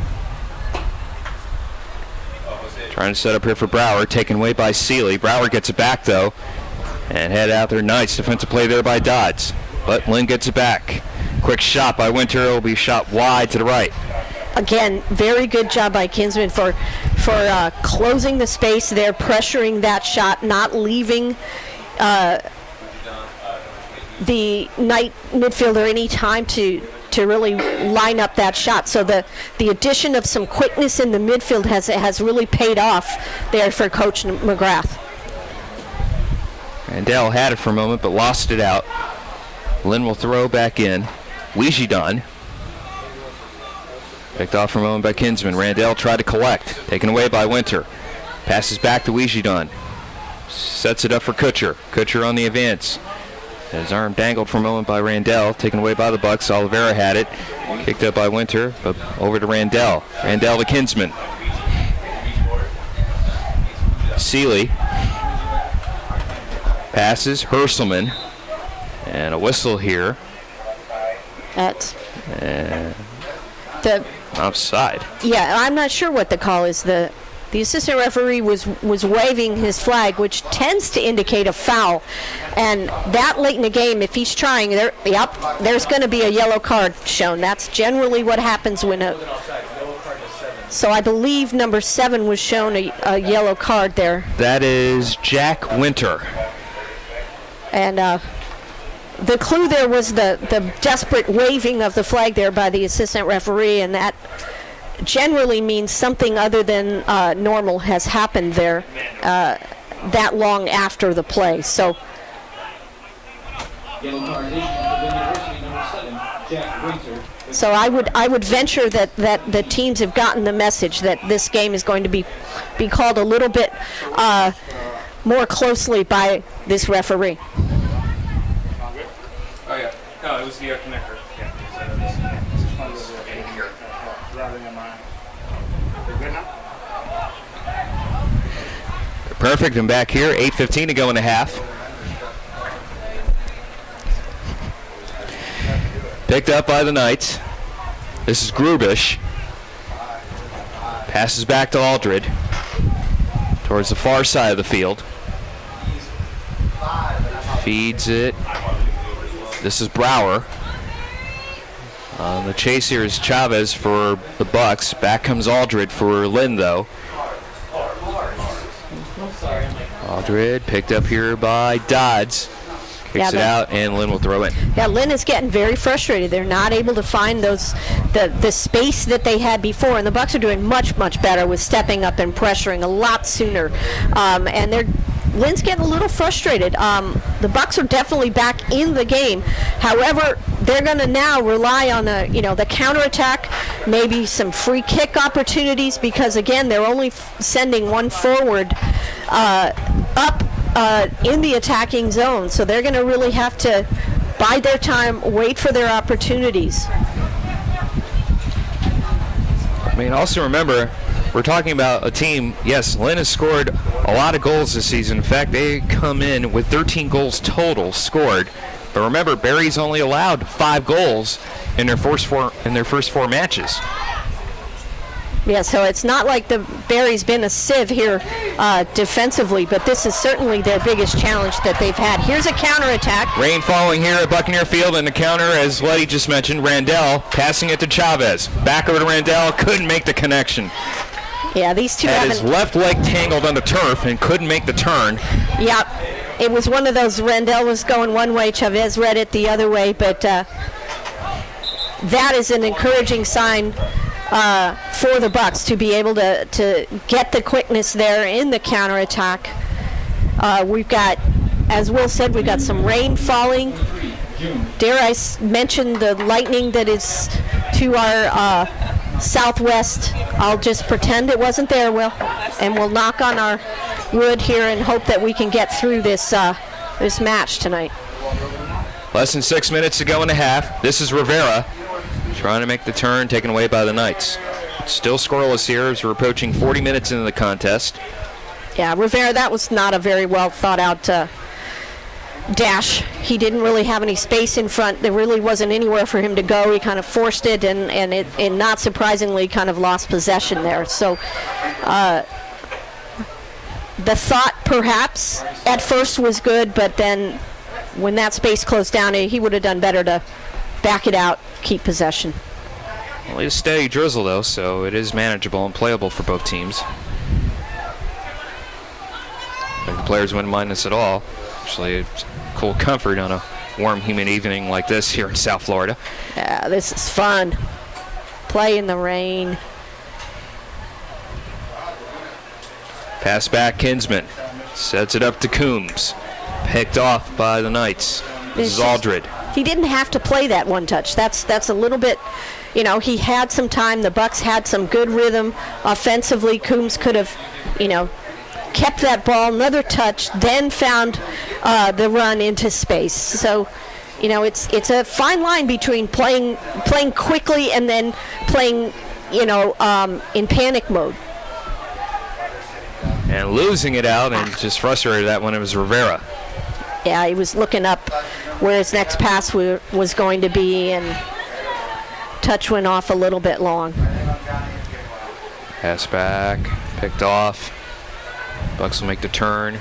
Trying to set up here for Brower, taken away by Seeley. Brower gets it back, though, and head out there. Nice defensive play there by Dodds. But Lynn gets it back. Quick shot by Winter. It will be shot wide to the right. Again, very good job by Kinsman for closing the space there, pressuring that shot, not leaving the Knight midfielder any time to really line up that shot. So the addition of some quickness in the midfield has really paid off there for Coach McGrath. Randell had it for a moment but lost it out. Lynn will throw back in. Wijidon picked off for a moment by Kinsman. Randell tried to collect. Taken away by Winter. Passes back to Wijidon. Sets it up for Kutcher. Kutcher on the advance. His arm dangled for a moment by Randell. Taken away by the Bucks. Oliveira had it. Kicked up by Winter. But over to Randell. Randell to Kinsman. Seeley. Passes. Herselman. And a whistle here. That's offside. Yeah, I'm not sure what the call is. The assistant referee was waving his flag, which tends to indicate a foul. And that late in the game, if he's trying, there's going to be a yellow card shown. That's generally what happens when So I believe number 7 was shown a yellow card there. That is Jack Winter. And the clue there was the desperate waving of the flag there by the assistant referee, and that generally means something other than normal has happened there that long after the play. So Yellow card issued for University number 7, Jack Winter. So I would venture that the teams have gotten the message that this game is going to be called a little bit more closely by this referee. Oh yeah, no, it was the connector. Yeah. They're good now? Perfect, and back here, 8:15 to go in the half. Picked up by the Knights. This is Grubish. Passes back to Aldred towards the far side of the field. Feeds it. This is Brower. The chase here is Chavez for the Bucks. Back comes Aldred for Lynn, though. Aldred picked up here by Dodds. Kicks it out, and Lynn will throw in. Yeah, Lynn is getting very frustrated. They're not able to find the space that they had before, and the Bucks are doing much, much better with stepping up and pressuring a lot sooner. Lynn's getting a little frustrated. The Bucks are definitely back in the game. However, they're going to now rely on the counterattack, maybe some free kick opportunities, because again they're only sending one forward up in the attacking zone. So they're going to really have to bide their time, wait for their opportunities. I mean, also remember, we're talking about a team, yes, Lynn has scored a lot of goals this season. In fact, they come in with 13 goals total scored. But remember, Barry's only allowed 5 goals in their first four matches. Yeah, so it's not like the Barry's been a sieve here defensively, but this is certainly their biggest challenge that they've had. Here's a counterattack. Rain falling here at Buccaneer Field, and the counter, as Letty just mentioned, Randell passing it to Chavez. Back over to Randell, couldn't make the connection. Yeah, these two had his left leg tangled on the turf and couldn't make the turn. Yep, it was one of those, Randell was going one way, Chavez read it the other way, but that is an encouraging sign for the Bucks to be able to get the quickness there in the counterattack. We've got, as Will said, we've got some rain falling. Dare I mention the lightning that is to our southwest. I'll just pretend it wasn't there, Will, and we'll knock on our wood here and hope that we can get through this match tonight. Less than 6 minutes to go in the half. This is Rivera trying to make the turn, taken away by the Knights. Still scoreless here as we're approaching 40 minutes into the contest. Yeah, Rivera, that was not a very well thought out dash. He didn't really have any space in front. There really wasn't anywhere for him to go. He kind of forced it, and not surprisingly kind of lost possession there. So the thought perhaps at first was good, but then when that space closed down, he would have done better to back it out, keep possession. Well, it's a steady drizzle, though, so it is manageable and playable for both teams. I think the players wouldn't mind this at all. Actually, it's cool comfort on a warm, humid evening like this here in South Florida. Yeah, this is fun. Play in the rain. Pass back, Kinsman. Sets it up to Coombs. Picked off by the Knights. This is Aldred. He didn't have to play that one touch. That's a little bit, he had some time. The Bucks had some good rhythm offensively. Coombs could have, kept that ball another touch, then found the run into space. So, it's a fine line between playing quickly and then playing, in panic mode. And losing it out and just frustrated that when it was Rivera. Yeah, he was looking up where his next pass was going to be, and touch went off a little bit long. Pass back, picked off. Bucks will make the turn.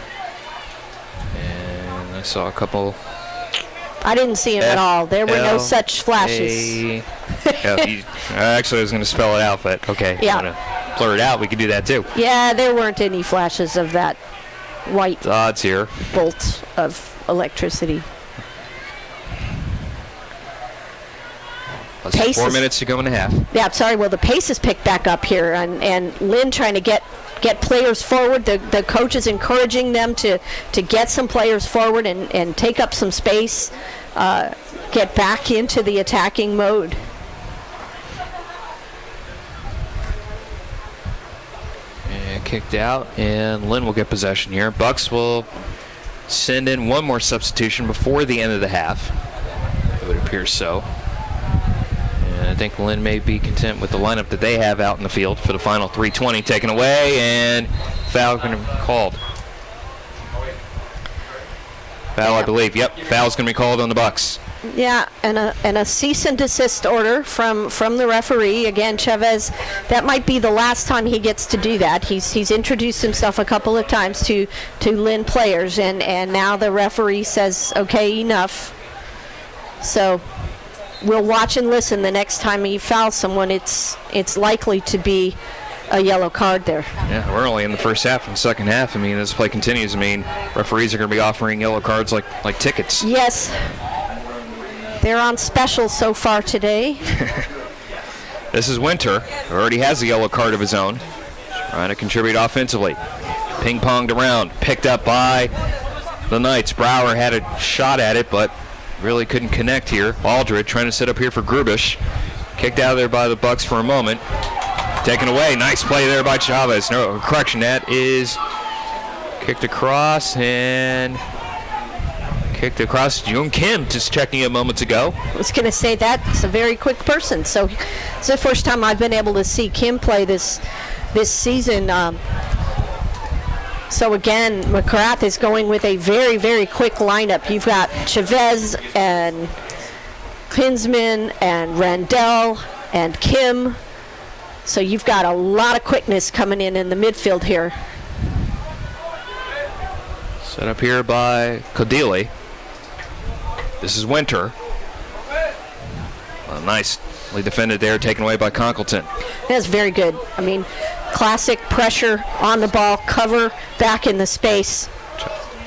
And I saw a couple. I didn't see him at all. There were no such flashes. Actually, I was going to spell it out, but okay. Yeah. I'm going to blur it out. We can do that too. Yeah, there weren't any flashes of that white The odds here. bolt of electricity. Less than Pace 4 is- minutes to go in the half. Yeah, sorry. Well, the pace is picked back up here, and Lynn trying to get players forward. The coach is encouraging them to get some players forward and take up some space, get back into the attacking mode. And kicked out, and Lynn will get possession here. Bucks will send in one more substitution before the end of the half. It would appear so. And I think Lynn may be content with the lineup that they have out in the field for the final 3:20. Taken away, and foul going to be called. Foul, I believe. Yep, foul's going to be called on the Bucks. Yeah, and a cease and desist order from the referee. Again, Chavez, that might be the last time he gets to do that. He's introduced himself a couple of times to Lynn players, and now the referee says, okay, enough. So we'll watch and listen the next time he fouls someone. It's likely to be a yellow card there. Yeah, we're only in the first half and second half. I mean, as play continues, referees are going to be offering yellow cards like tickets. Yes. They're on special so far today. This is Winter, who already has a yellow card of his own, trying to contribute offensively. Ping-ponged around, picked up by the Knights. Brower had a shot at it, but really couldn't connect here. Aldred trying to set up here for Grubish. Kicked out of there by the Bucks for a moment. Taken away. Nice play there by Chavez. No, correction, that is kicked across and kicked across. Jung Kim just checking it moments ago. I was going to say that's a very quick person. So it's the first time I've been able to see Kim play this season. So again, McGrath is going with a very, very quick lineup. You've got Chavez and Kinsman and Randell and Kim. So you've got a lot of quickness coming in the midfield here. Set up here by Kodili. This is Winter. Nicely defended there, taken away by Conkleton. That's very good. I mean, classic pressure on the ball, cover back in the space.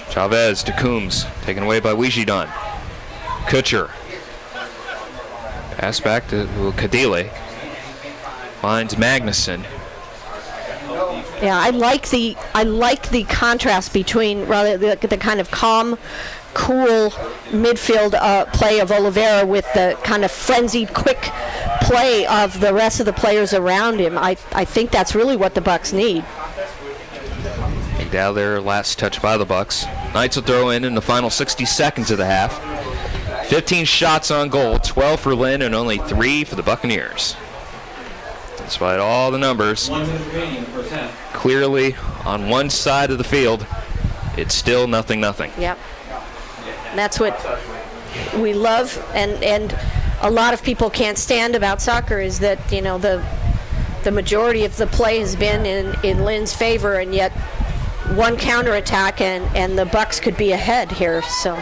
Chavez to Coombs, taken away by Wijidon. Kutcher. Pass back to Kodili. Finds Magnuson. Yeah, I like the contrast between rather the kind of calm, cool midfield play of Oliveira with the kind of frenzied, quick play of the rest of the players around him. I think that's really what the Bucks need. Kicked out there, last touch by the Bucks. Knights will throw in the final 60 seconds of the half. 15 shots on goal, 12 for Lynn and only 3 for the Buccaneers. Despite all the numbers, 1 minute remaining in the first half. clearly on one side of the field, it's still 0-0. Yep. That's what we love, and a lot of people can't stand about soccer is that, you know, the majority of the play has been in Lynn's favor, and yet one counterattack, and the Bucks could be ahead here. So.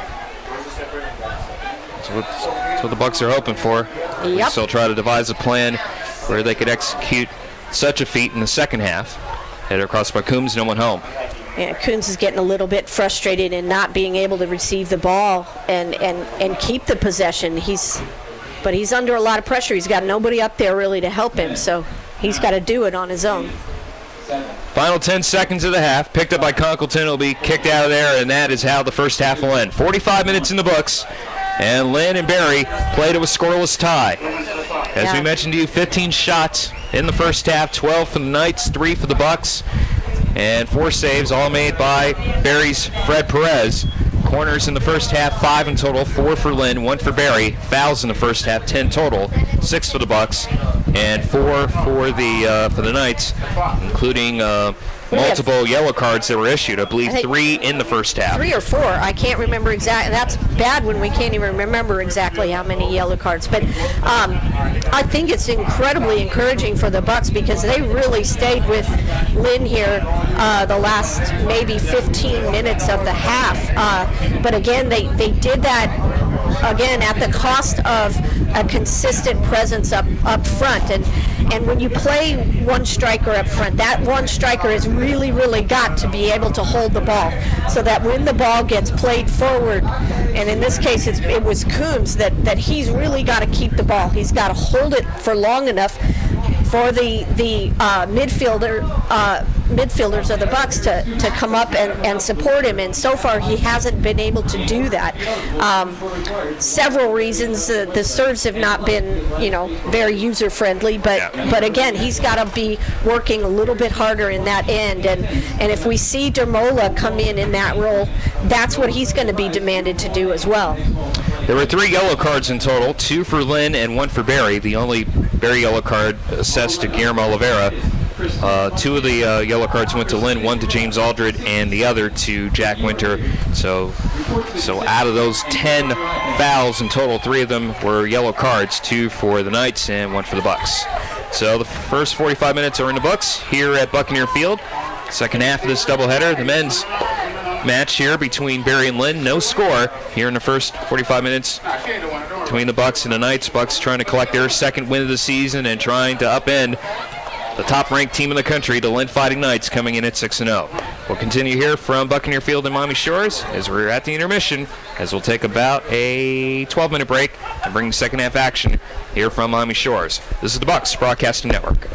That's what the Bucks are hoping for. Yep. They'll try to devise a plan where they could execute such a feat in the second half. Headed across by Coombs, no one home. Yeah, Coons is getting a little bit frustrated in not being able to receive the ball and keep the possession. But he's under a lot of pressure. He's got nobody up there really to help him, so he's got to do it on his own. Final 10 seconds of the half. Picked up by Conkleton. Will be kicked out of there, and that is how the first half will end. 45 minutes in the books, and Lynn and Barry played it with scoreless tie. As we mentioned to you, 15 shots in the first half, 12 for the Knights, 3 for the Bucks, and 4 saves, all made by Barry's Fred Perez. Corners in the first half, 5 in total, 4 for Lynn, 1 for Barry. Fouls in the first half, 10 total, 6 for the Bucks, and 4 for the Knights, including multiple yellow cards that were issued. I believe 3 in the first half. 3 or 4, I can't remember exactly. That's bad when we can't even remember exactly how many yellow cards. But I think it's incredibly encouraging for the Bucks because they really stayed with Lynn here the last maybe 15 minutes of the half. But again, they did that again at the cost of a consistent presence up front. And when you play one striker up front, that one striker has really got to be able to hold the ball so that when the ball gets played forward, and in this case it was Coombs, that he's really got to keep the ball. He's got to hold it for long enough for the midfielders of the Bucks to come up and support him, and so far he hasn't been able to do that. Several reasons. The serves have not been, very user friendly, but again, he's got to be working a little bit harder in that end, and if we see Dermola come in that role, that's what he's going to be demanded to do as well. There were 3 yellow cards in total, 2 for Lynn and 1 for Barry. The only Barry yellow card assessed to Guillermo Oliveira. 2 of the yellow cards went to Lynn, 1 to James Aldred, and the other to Jack Winter. So out of those 10 fouls in total, 3 of them were yellow cards, 2 for the Knights and 1 for the Bucks. So the first 45 minutes are in the books here at Buccaneer Field. Second half of this doubleheader, the men's match here between Barry and Lynn. No score here in the first 45 minutes between the Bucks and the Knights. Bucks trying to collect their second win of the season and trying to upend the top-ranked team in the country, the Lynn Fighting Knights, coming in at 6-0. We'll continue here from Buccaneer Field in Miami Shores as we're at the intermission, as we'll take about a 12-minute break and bring the second half action here from Miami Shores. This is the Bucks Broadcasting Network.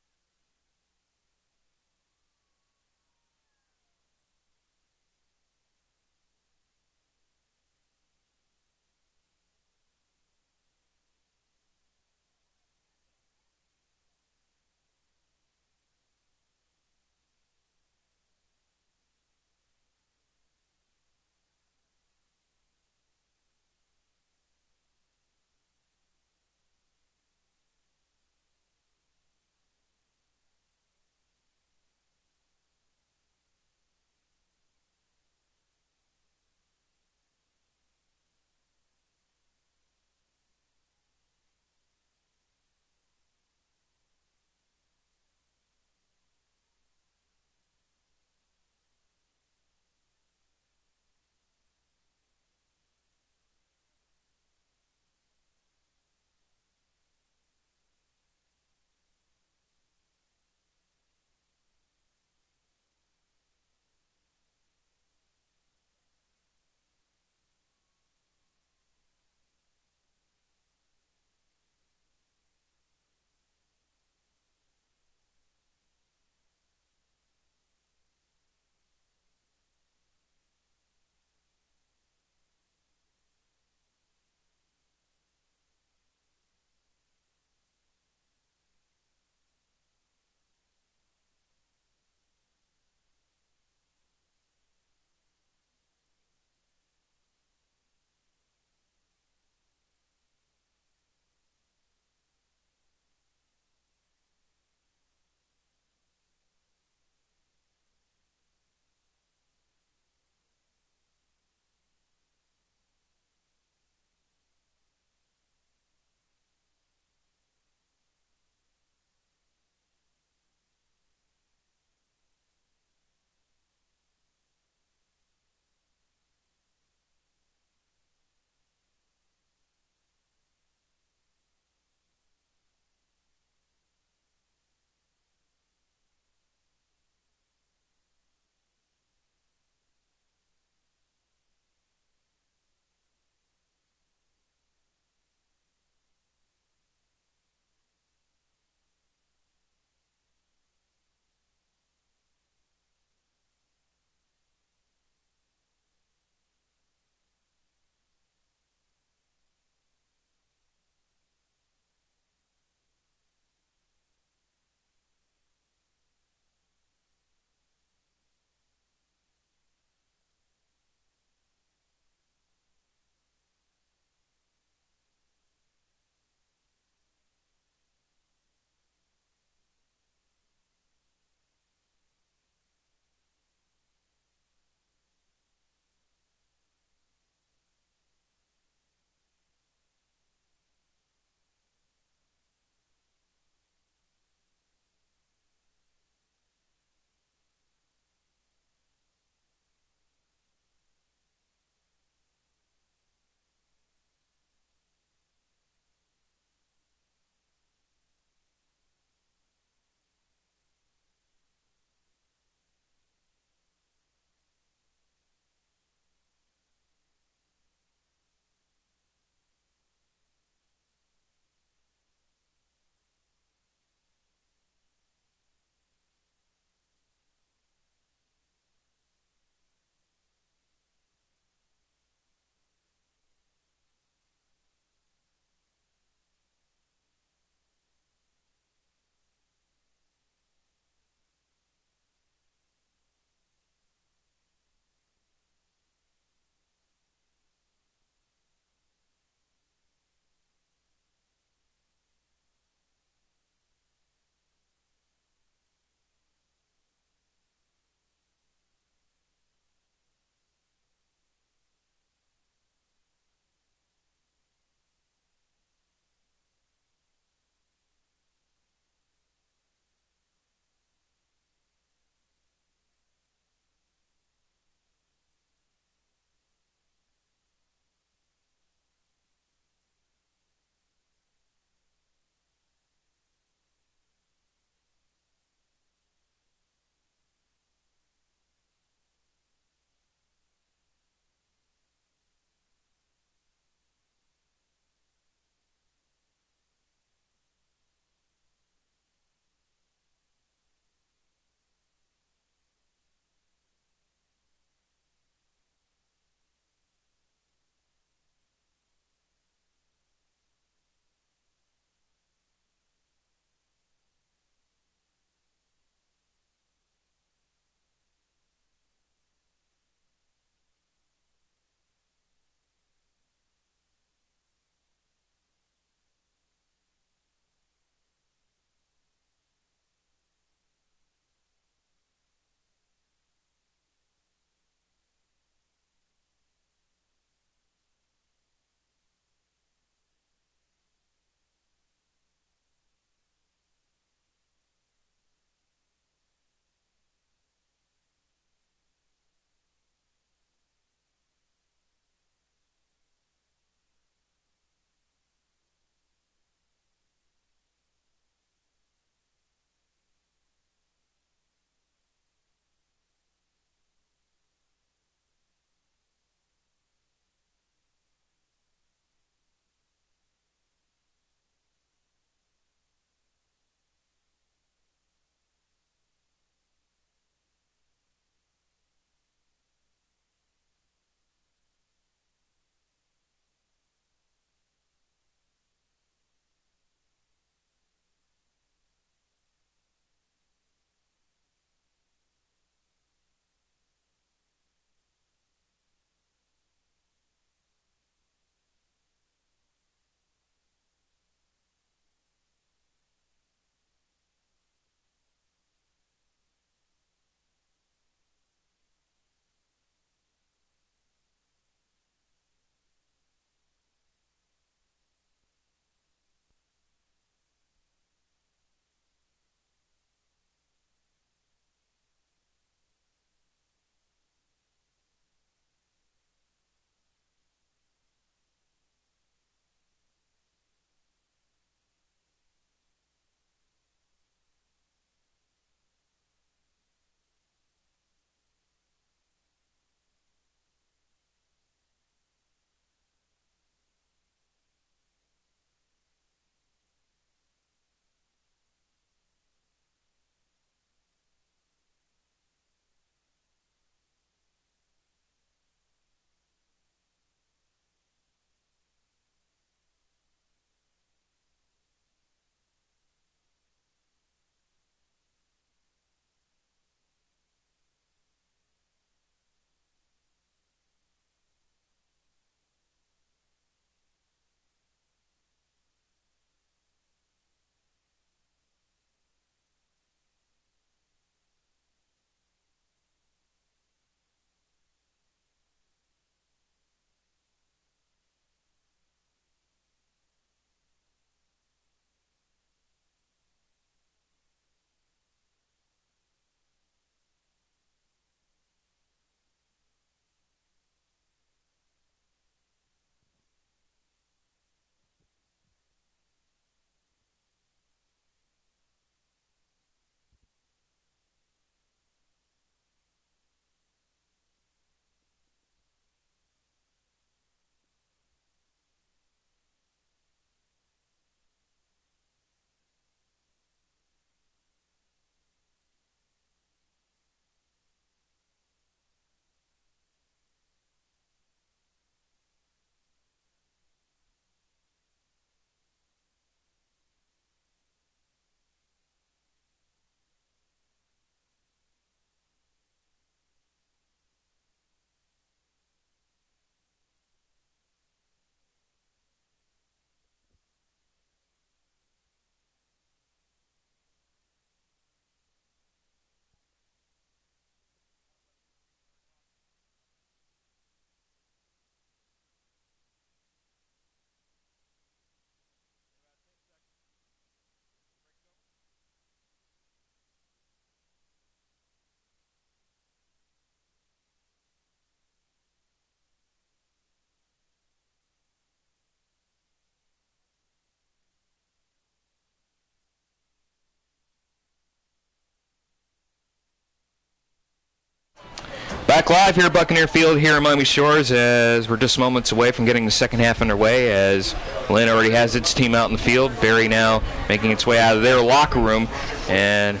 Back live here at Buccaneer Field here in Miami Shores as we're just moments away from getting the second half underway as Lynn already has its team out in the field. Barry now making its way out of their locker room and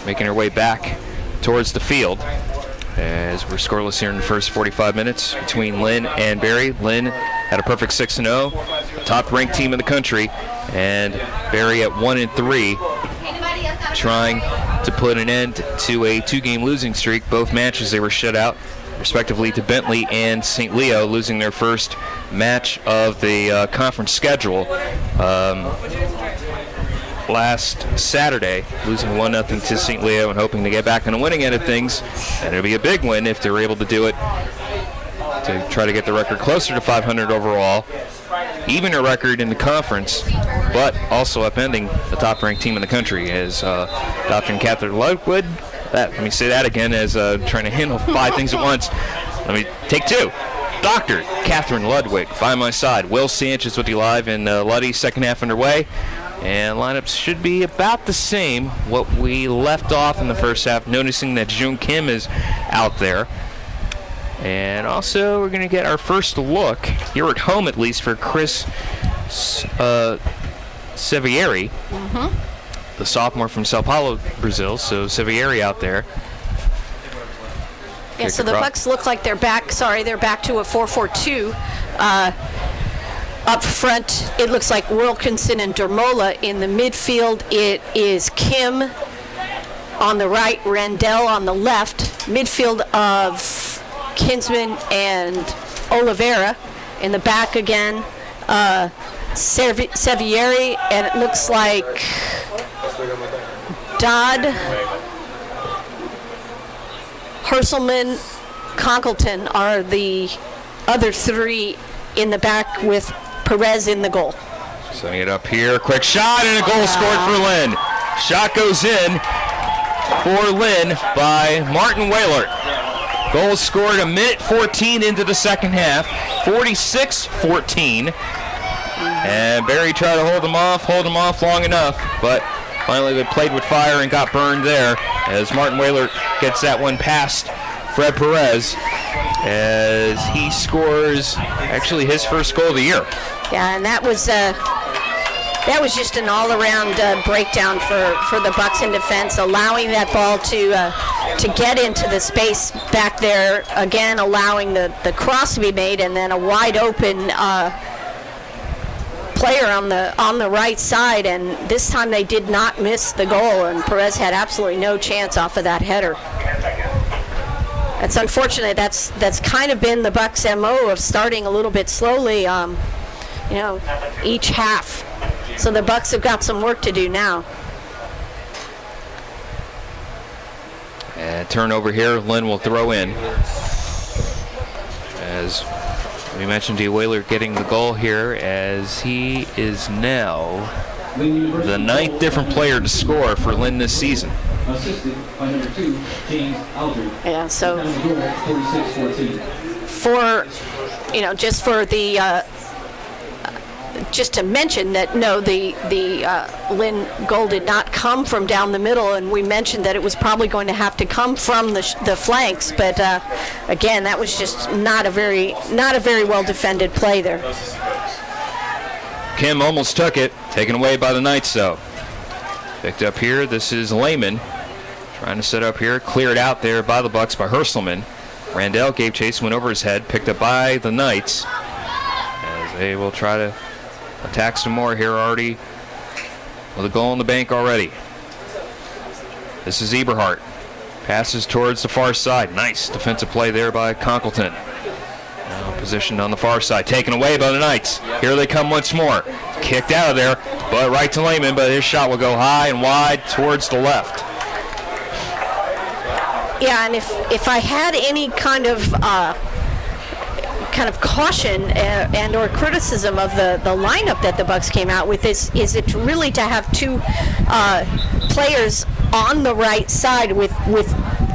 making her way back towards the field as we're scoreless here in the first 45 minutes between Lynn and Barry. Lynn had a perfect 6-0, top-ranked team in the country, and Barry at 1-3, trying to put an end to a 2-game losing streak. Both matches they were shut out, respectively, to Bentley and St. Leo, losing their first match of the conference schedule last Saturday, losing 1-0 to St. Leo and hoping to get back on the winning end of things. And it'll be a big win if they're able to do it to try to get the record closer to 500 overall, even a record in the conference, but also upending the top-ranked team in the country as Dr. and Catherine Ludwig. Let me say that again as trying to handle 5 things at once. Let me take 2. Dr. Catherine Ludwig by my side. Will Sanchez with you live in Luddy's second half underway. And lineups should be about the same what we left off in the first half, noticing that June Kim is out there. And also we're going to get our first look, here at home at least, for Chris Sevieri, the sophomore from Sao Paulo, Brazil. So Sevieri out there. Yeah, so the Bucks look like they're back. They're back to a 4-4-2. Up front, it looks like Wilkinson and Dermola. In the midfield, it is Kim on the right, Randell on the left. Midfield of Kinsman and Oliveira. In the back again, Sevieri, and it looks like Dodd, Herselman, Conkleton are the other 3 in the back with Perez in the goal. Setting it up here, quick shot and a goal scored for Lynn. Shot goes in for Lynn by Martin Whalert. Goal scored a minute 14 into the second half, 46-14. And Barry tried to hold him off long enough, but finally they played with fire and got burned there as Martin Whalert gets that one past Fred Perez as he scores actually his first goal of the year. Yeah, and that was just an all-around breakdown for the Bucks in defense, allowing that ball to get into the space back there, again allowing the cross to be made, and then a wide open player on the right side, and this time they did not miss the goal, and Perez had absolutely no chance off of that header. It's unfortunate. That's kind of been the Bucks' MO of starting a little bit slowly, each half. So the Bucks have got some work to do now. And turnover here, Lynn will throw in. As we mentioned, D. Whaler getting the goal here as he is now the 9th different player to score for Lynn this season. Assisted by number 2, James Aldridge. Yeah, so 46-14. just to mention that no, the Lynn goal did not come from down the middle, and we mentioned that it was probably going to have to come from the flanks, but again, that was just not a very well defended play there. Kim almost took it, taken away by the Knights though. Picked up here, this is Lehman trying to set up here, cleared out there by the Bucks by Herselman. Randell gave chase, went over his head, picked up by the Knights as they will try to attack some more here already with a goal in the bank already. This is Eberhardt. Passes towards the far side. Nice defensive play there by Conkleton. Now positioned on the far side. Taken away by the Knights. Here they come once more. Kicked out of there, but right to Lehman, but his shot will go high and wide towards the left. Yeah, and if I had any kind of caution and or criticism of the lineup that the Bucks came out with is it really to have 2 players on the right side with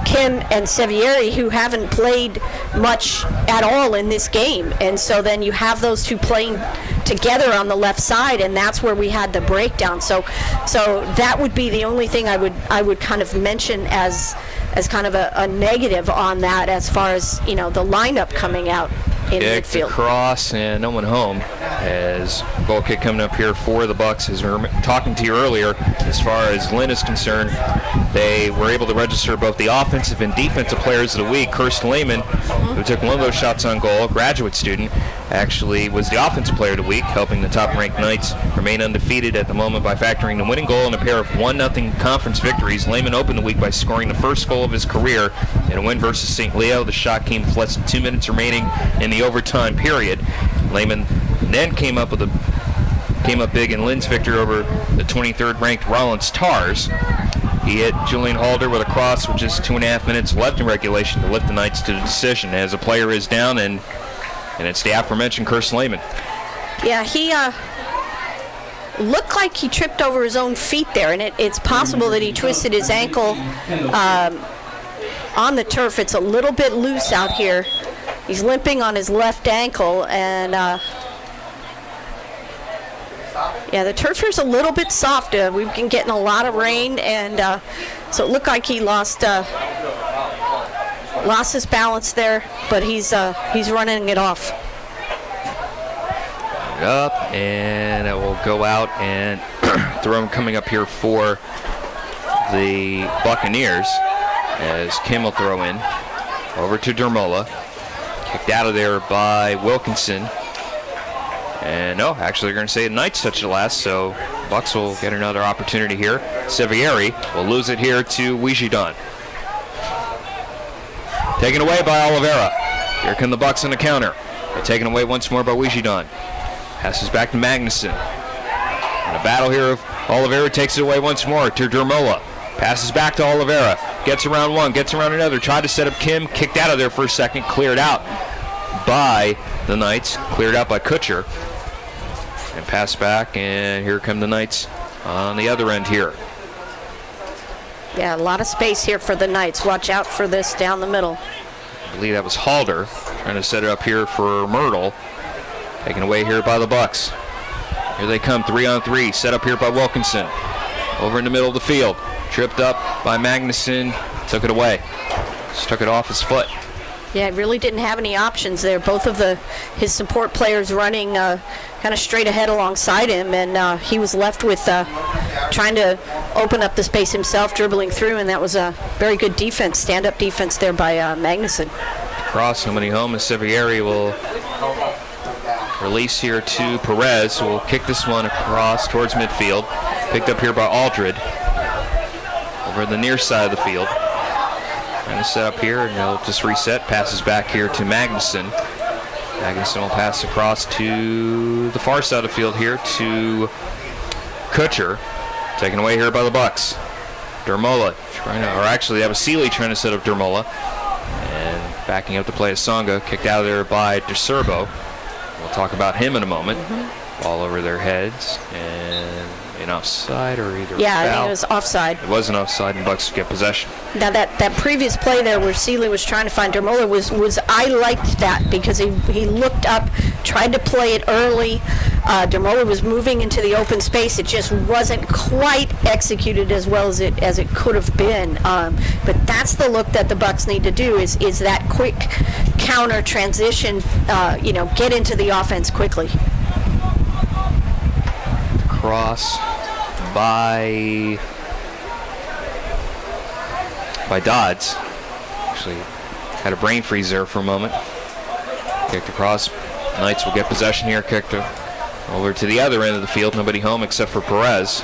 Kim and Sevieri, who haven't played much at all in this game, and so then you have those 2 playing together on the left side, and that's where we had the breakdown. So that would be the only thing I would kind of mention as kind of a negative on that, as far as the lineup coming out in Kick midfield. Across and no one home. As goal kick coming up here for the Bucks. As we were talking to you earlier, as far as Lynn is concerned, they were able to register both the offensive and defensive players of the week. Kirsten Lehman, who took one of those shots on goal, a graduate student, actually was the offensive player of the week, helping the top-ranked Knights remain undefeated at the moment by factoring the winning goal in a pair of 1-0 conference victories. Lehman opened the week by scoring the first goal of his career in a win versus St. Leo. The shot came with less than 2 minutes remaining in the overtime period. Lehman then came up big in Lynn's victory over the 23rd-ranked Rollins Tars. He hit Julian Halder with a cross with just 2.5 minutes left in regulation to lift the Knights to the decision, as a player is down, and it's the aforementioned Kirsten Lehman. Yeah, he looked like he tripped over his own feet there, and it's possible that he twisted his ankle on the turf. It's a little bit loose out here. He's limping on his left ankle, and the turf here's a little bit soft. We've been getting a lot of rain, and so it looked like he lost his balance there, but he's running it off. Up, and it will go out, and throw coming up here for the Buccaneers, as Kim will throw in over to Dermola. Kicked out of there by Wilkinson. And no, actually they're going to say the Knights touched it last, so Bucks will get another opportunity here. Sevieri will lose it here to Wijidon. Taken away by Oliveira. Here come the Bucks on the counter. They're taken away once more by Wijidon. Passes back to Magnuson. And a battle here of Oliveira takes it away once more to Dermola. Passes back to Oliveira. Gets around one, gets around another. Tried to set up Kim. Kicked out of there for a second. Cleared out by the Knights. Cleared out by Kutcher. And pass back, and here come the Knights on the other end here. Yeah, a lot of space here for the Knights. Watch out for this down the middle. I believe that was Halder trying to set it up here for Myrtle. Taken away here by the Bucks. Here they come, 3-on-3. Set up here by Wilkinson. Over in the middle of the field. Tripped up by Magnuson. Took it away. Just took it off his foot. Yeah, really didn't have any options there. Both of his support players running kind of straight ahead alongside him, and he was left with trying to open up the space himself, dribbling through, and that was a very good defense, stand-up defense there by Magnuson. Cross, somebody home, and Sevieri will release here to Perez, who will kick this one across towards midfield. Picked up here by Aldred. Over the near side of the field. Trying to set up here, and they'll just reset. Passes back here to Magnuson. Magnuson will pass across to the far side of the field here to Kutcher. Taken away here by the Bucks. Dermola that was Seeley trying to set up Dermola. And backing up to play Asonga. Kicked out of there by DeSerbo. We'll talk about him in a moment. Ball over their heads, and an offside or either Yeah, foul. I think it was offside. It was an offside, and Bucks get possession. Now that previous play there where Seeley was trying to find Dermola was I liked that because he looked up, tried to play it early. Dermola was moving into the open space. It just wasn't quite executed as well as it could have been. But that's the look that the Bucks need to do is that quick counter transition. Get into the offense quickly. Cross by Dodds. Actually had a brain freeze there for a moment. Kicked across. Knights will get possession here. Kicked over to the other end of the field. Nobody home except for Perez.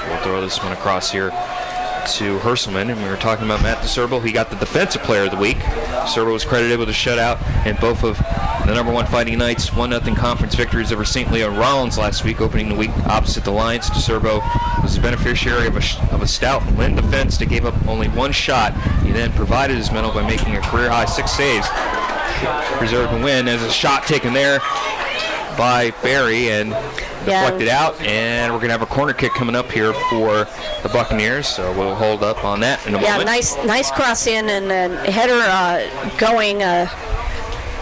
We'll throw this one across here to Herselman. And we were talking about Matt DeSerbo. He got the defensive player of the week. DeSerbo was credited with a shutout in both of the number one Fighting Knights 1-0 conference victories over St. Leo and Rollins last week, opening the week opposite the Lions. DeSerbo was the beneficiary of a stout Lynn defense that gave up only one shot. He then provided his medal by making a career-high 6 saves. Preserved the win as a shot taken there by Barry and deflected out, and we're going to have a corner kick coming up here for the Buccaneers, so we'll hold up on that in a moment. Yeah, nice cross in and then header going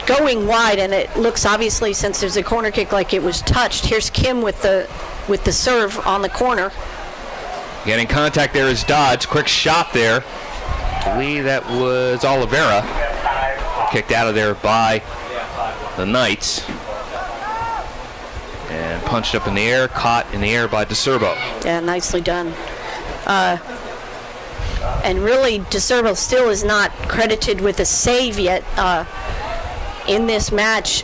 going wide, and it looks obviously, since there's a corner kick, like it was touched. Here's Kim with the serve on the corner. Getting contact there is Dodge. Quick shot there. I believe that was Oliveira. Kicked out of there by the Knights. And punched up in the air, caught in the air by DeCerbo. Yeah, nicely done. And really, DeCerbo still is not credited with a save yet in this match.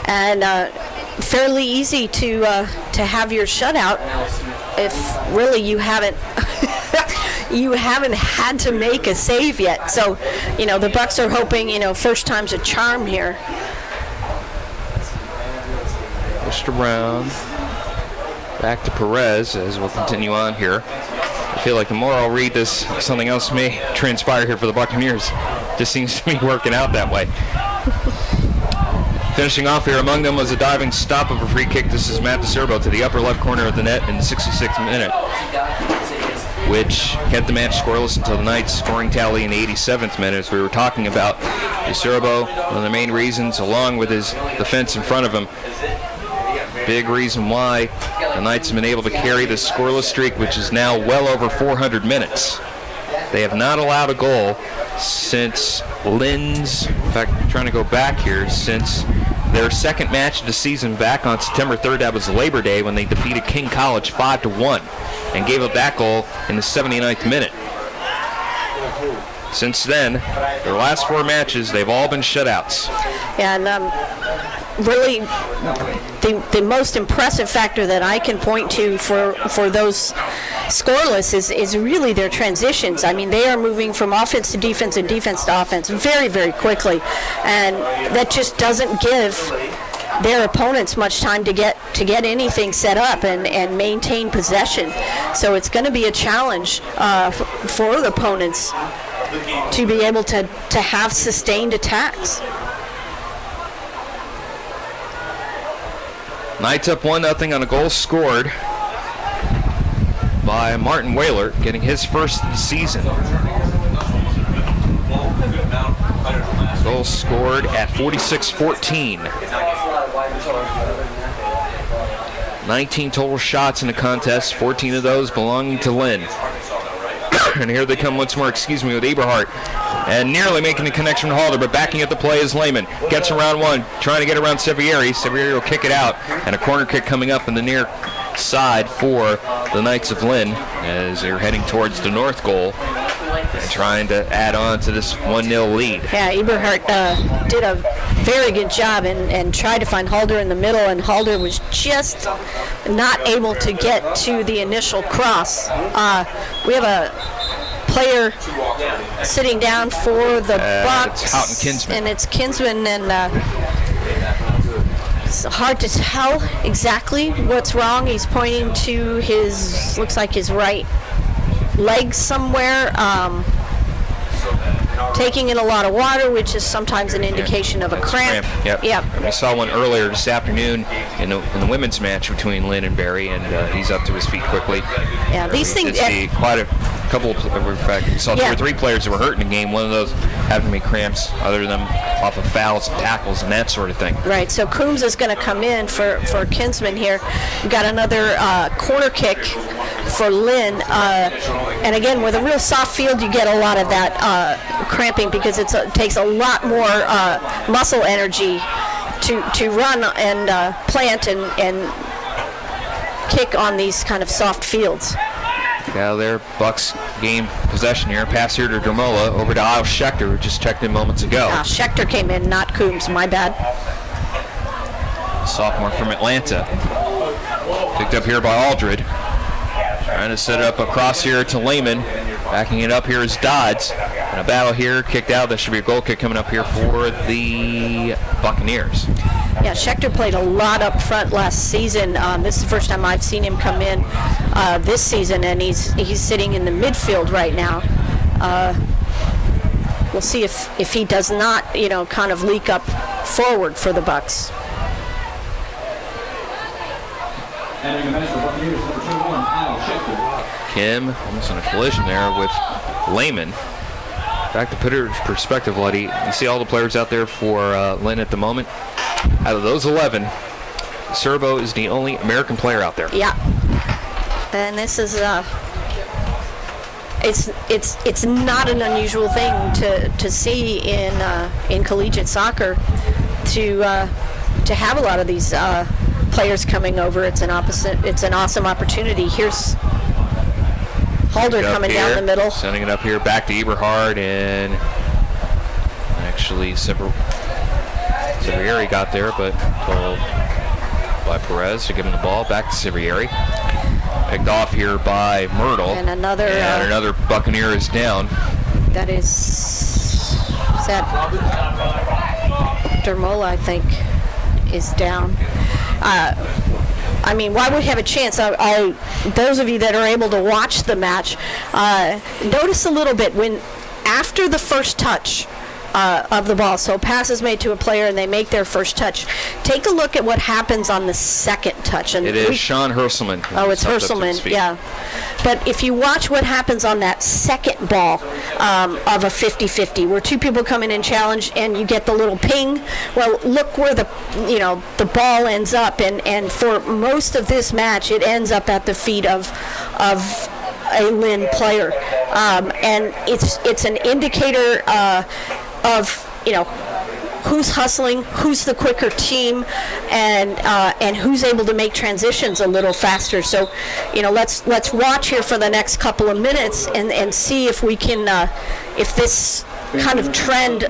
And fairly easy to have your shutout if really you haven't you haven't had to make a save yet. So, the Bucks are hoping, first time's a charm here. Pushed around. Back to Perez as we'll continue on here. I feel like the more I'll read this, something else may transpire here for the Buccaneers. Just seems to be working out that way. Finishing off here among them was a diving stop of a free kick. This is Matt DeCerbo to the upper left corner of the net in the 66th minute, which kept the match scoreless until the Knights' scoring tally in the 87th minute. As we were talking about, DeCerbo, one of the main reasons, along with his defense in front of him, big reason why the Knights have been able to carry this scoreless streak, which is now well over 400 minutes. They have not allowed a goal since Lynn's, in fact, I'm trying to go back here, since their second match of the season back on September 3rd. That was Labor Day when they defeated King College 5-1 and gave up that goal in the 79th minute. Since then, their last 4 matches, they've all been shutouts. And really, the most impressive factor that I can point to for those scoreless is really their transitions. I mean, they are moving from offense to defense and defense to offense very, very quickly, and that just doesn't give their opponents much time to get anything set up and maintain possession. So it's going to be a challenge for the opponents to be able to have sustained attacks. Knights up 1-0 on a goal scored by Martin Whaler, getting his first of the season. Goal scored at 46-14. 19 total shots in the contest, 14 of those belonging to Lynn. And here they come once more, with Eberhardt. And nearly making the connection with Halder, but backing at the play is Lehman. Gets around one, trying to get around Sevieri. Sevieri will kick it out, and a corner kick coming up in the near side for the Knights of Lynn as they're heading towards the north goal and trying to add on to this 1-0 lead. Yeah, Eberhardt did a very good job and tried to find Halder in the middle, and Halder was just not able to get to the initial cross. We have a player sitting down for the Bucks. It's Houghton Kinsman. And it's Kinsman, and it's hard to tell exactly what's wrong. He's pointing to looks like his right leg somewhere. Taking in a lot of water, which is sometimes an indication of a cramp. Yep. We saw one earlier this afternoon in the women's match between Lynn and Barry, and he's up to his feet quickly. Yeah, these things. We did see quite a couple of, in fact, we saw 2 or 3 players that were hurt in the game. One of those having me cramps, other than them off of fouls and tackles and that sort of thing. Right, so Coombs is going to come in for Kinsman here. We've got another corner kick for Lynn. And again, with a real soft field, you get a lot of that cramping because it takes a lot more muscle energy to run and plant and kick on these kind of soft fields. Now there, Bucks gain possession here. Pass here to Dermola, over to Al Schechter, who just checked in moments ago. Schechter came in, not Coombs, my bad. Sophomore from Atlanta. Picked up here by Aldred. Trying to set it up across here to Lehman. Backing it up here is Dodds. And a battle here, kicked out. There should be a goal kick coming up here for the Buccaneers. Yeah, Schechter played a lot up front last season. This is the first time I've seen him come in this season, and he's sitting in the midfield right now. We'll see if he does not, kind of leak up forward for the Bucks. Entering the bench for Buccaneers, number 21, Al Schechter. Kim almost on a collision there with Lehman. fact, to put it in perspective, Letty, you see all the players out there for Lynn at the moment. Out of those 11, Serbo is the only American player out there. Yeah. And this is it's not an unusual thing to see in collegiate soccer to have a lot of these players coming over. It's an awesome opportunity. Here's Halder coming down the middle. Sending it up here back to Eberhard, and actually Severieri got there, but told by Perez to give him the ball. Back to Severieri. Picked off here by Myrtle. And another Buccaneer is down. That is that Dermola, I think, is down. I mean, why would have a chance? Those of you that are able to watch the match, notice a little bit when after the first touch of the ball, so pass is made to a player and they make their first touch. Take a look at what happens on the second touch. And it is Sean Herselman. Oh, it's Herselman, yeah. But if you watch what happens on that second ball of a 50-50, where two people come in and challenge and you get the little ping, well, look where the ball ends up. And for most of this match, it ends up at the feet of a Lynn player. And it's an indicator of who's hustling, who's the quicker team, and who's able to make transitions a little faster. So, let's watch here for the next couple of minutes and see if we can if this kind of trend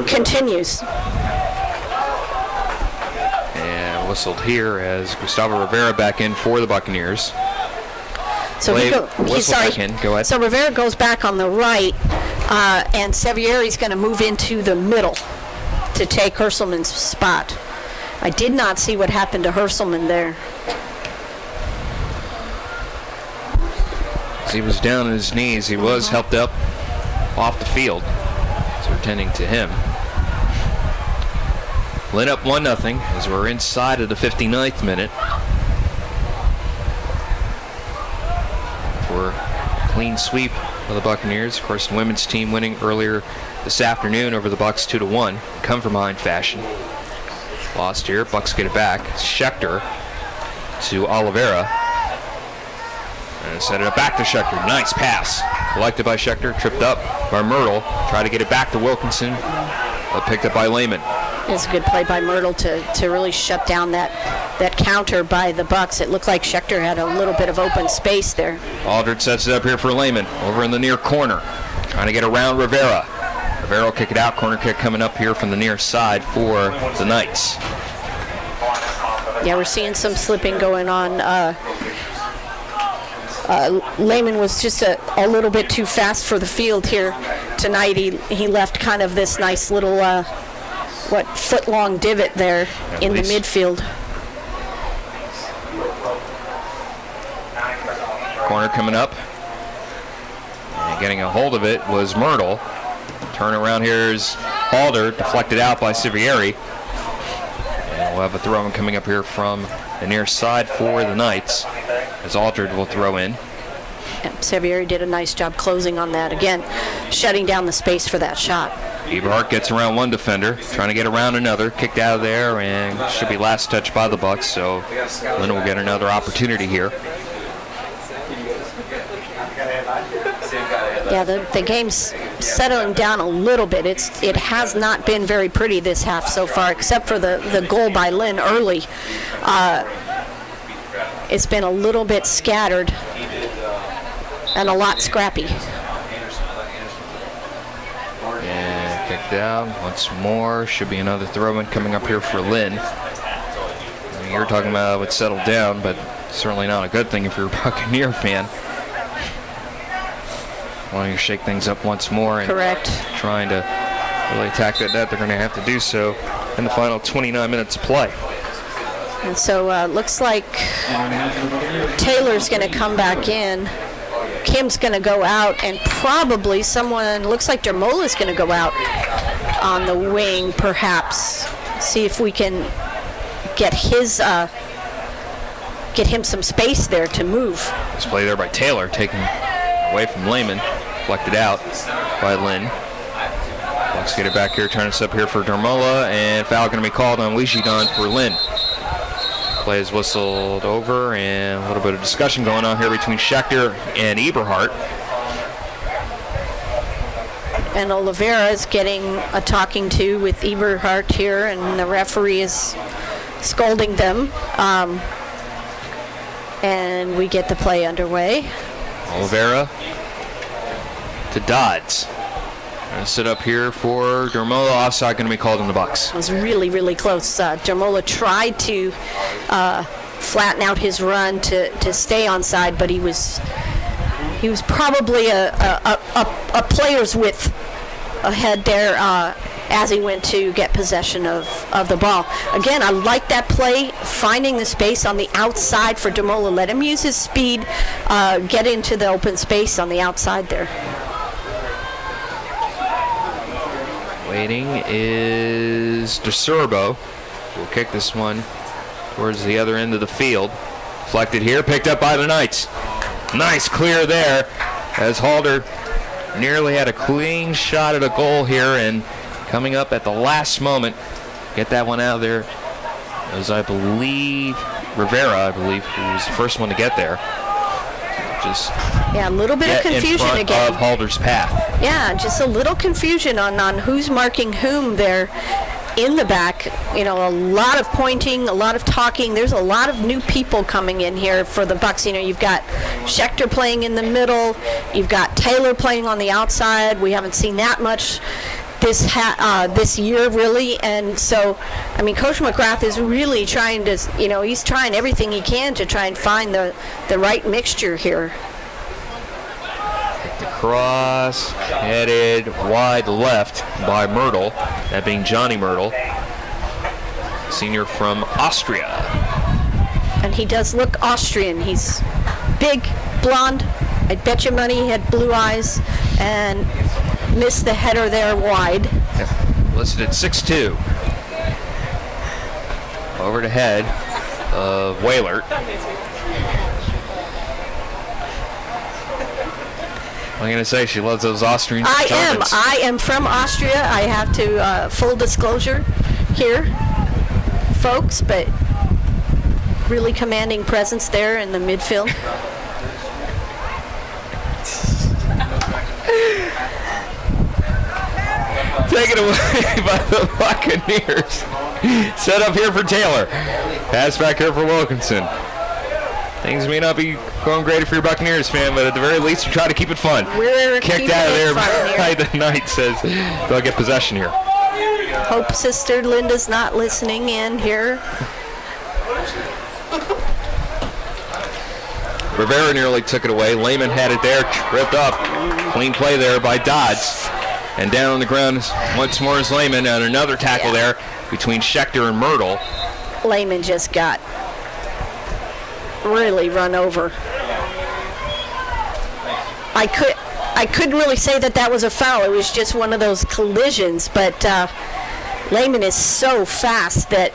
continues. And whistled here as Gustavo Rivera back in for the Buccaneers. So Go ahead. So Rivera goes back on the right, and Severieri's going to move into the middle to take Herselman's spot. I did not see what happened to Herselman there. As he was down on his knees, he was helped up off the field. So we're tending to him. Lynn up 1-0 as we're inside of the 59th minute. For a clean sweep of the Buccaneers. Of course, the women's team winning earlier this afternoon over the Bucks 2-1. Come from behind fashion. Lost here. Bucks get it back. Schechter to Oliveira. And set it up back to Schechter. Nice pass. Collected by Schechter. Tripped up by Myrtle. Try to get it back to Wilkinson. But picked up by Lehman. It's a good play by Myrtle to really shut down that counter by the Bucks. It looked like Schechter had a little bit of open space there. Aldred sets it up here for Lehman. Over in the near corner. Trying to get around Rivera. Rivera will kick it out. Corner kick coming up here from the near side for the Knights. Yeah, we're seeing some slipping going on. Lehman was just a little bit too fast for the field here tonight. He left kind of this nice little foot-long divot there in the midfield. Corner coming up. And getting a hold of it was Myrtle. Turn around here is Halder, deflected out by Severieri. And we'll have a throw-in coming up here from the near side for the Knights, as Aldred will throw in. Severieri did a nice job closing on that. Again, shutting down the space for that shot. Eberhardt gets around one defender, trying to get around another, kicked out of there, and should be last touch by the Bucks, so Lynn will get another opportunity here. Yeah, the game's settling down a little bit. It has not been very pretty this half so far, except for the goal by Lynn early. It's been a little bit scattered and a lot scrappy. And kicked down once more. Should be another throw-in coming up here for Lynn. I mean, you're talking about it settled down, but certainly not a good thing if you're a Buccaneer fan. Wanting to shake things up once more and Correct. Trying to really attack that net. They're going to have to do so in the final 29 minutes of play. And so looks like Taylor's going to come back in. Kim's going to go out, and probably someone, looks like Dermola's going to go out on the wing, perhaps. See if we can get him some space there to move. This play there by Taylor, taken away from Lehman. Deflected out by Lynn. Bucks get it back here, turn us up here for Dermola, and foul going to be called on Leishidon for Lynn. Play is whistled over, and a little bit of discussion going on here between Schechter and Eberhardt. And Oliveira is getting a talking to with Eberhardt here, and the referee is scolding them. And we get the play underway. Oliveira to Dodds. Gonna sit up here for Dermola. Offside going to be called on the Bucks. It was really, really close. Dermola tried to flatten out his run to stay onside, but he was probably a player's width ahead there as he went to get possession of the ball. Again, I like that play, finding the space on the outside for Dermola. Let him use his speed, get into the open space on the outside there. Waiting is DeSurbo. We'll kick this one towards the other end of the field. Deflected here, picked up by the Knights. Nice clear there as Halder nearly had a clean shot at a goal here, and coming up at the last moment, get that one out of there as I believe Rivera, who was the first one to get there. Just a little bit of confusion in front again. of Halder's path. Yeah, just a little confusion on who's marking whom there in the back. You know, a lot of pointing, a lot of talking. There's a lot of new people coming in here for the Bucks. You know, you've got Schechter playing in the middle. You've got Taylor playing on the outside. We haven't seen that much this year, really. And so, I mean, Coach McGrath is really trying to, he's trying everything he can to try and find the right mixture here. The cross headed wide left by Myrtle, that being Johnny Myrtle, senior from Austria. And he does look Austrian. He's big, blonde. I bet you money he had blue eyes, and missed the header there wide. Listed at 6'2". Over to head of Waylert. I'm going to say she loves those Austrian Germans. I am from Austria. I have to, full disclosure here, folks, but really commanding presence there in the midfield. Taken away by the Buccaneers. Set up here for Taylor. Pass back here for Wilkinson. Things may not be going great for your Buccaneers fan, but at the very least, you try to keep it fun. We're kicked out of there by the Knights says they'll get possession here. Hope Sister Linda's not listening in here. Rivera nearly took it away. Lehman had it there, tripped up. Clean play there by Dodds. And down on the ground once more is Lehman, and another tackle there between Schechter and Myrtle. Lehman just got really run over. I couldn't really say that was a foul. It was just one of those collisions, but Lehman is so fast that,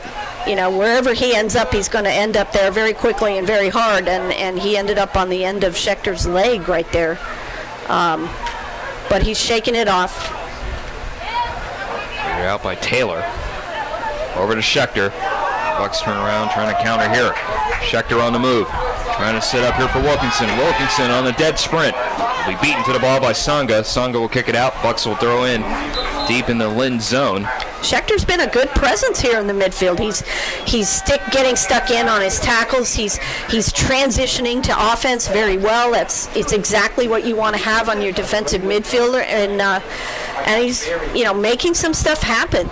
wherever he ends up, he's going to end up there very quickly and very hard, and he ended up on the end of Schechter's leg right there. But he's shaking it off. Figured out by Taylor. Over to Schechter. Bucks turn around, trying to counter here. Schechter on the move. Trying to sit up here for Wilkinson. Wilkinson on the dead sprint. Will be beaten to the ball by Songa. Songa will kick it out. Bucks will throw in deep in the Lynn zone. Schechter's been a good presence here in the midfield. He's getting stuck in on his tackles. He's transitioning to offense very well. It's exactly what you want to have on your defensive midfielder, and he's making some stuff happen.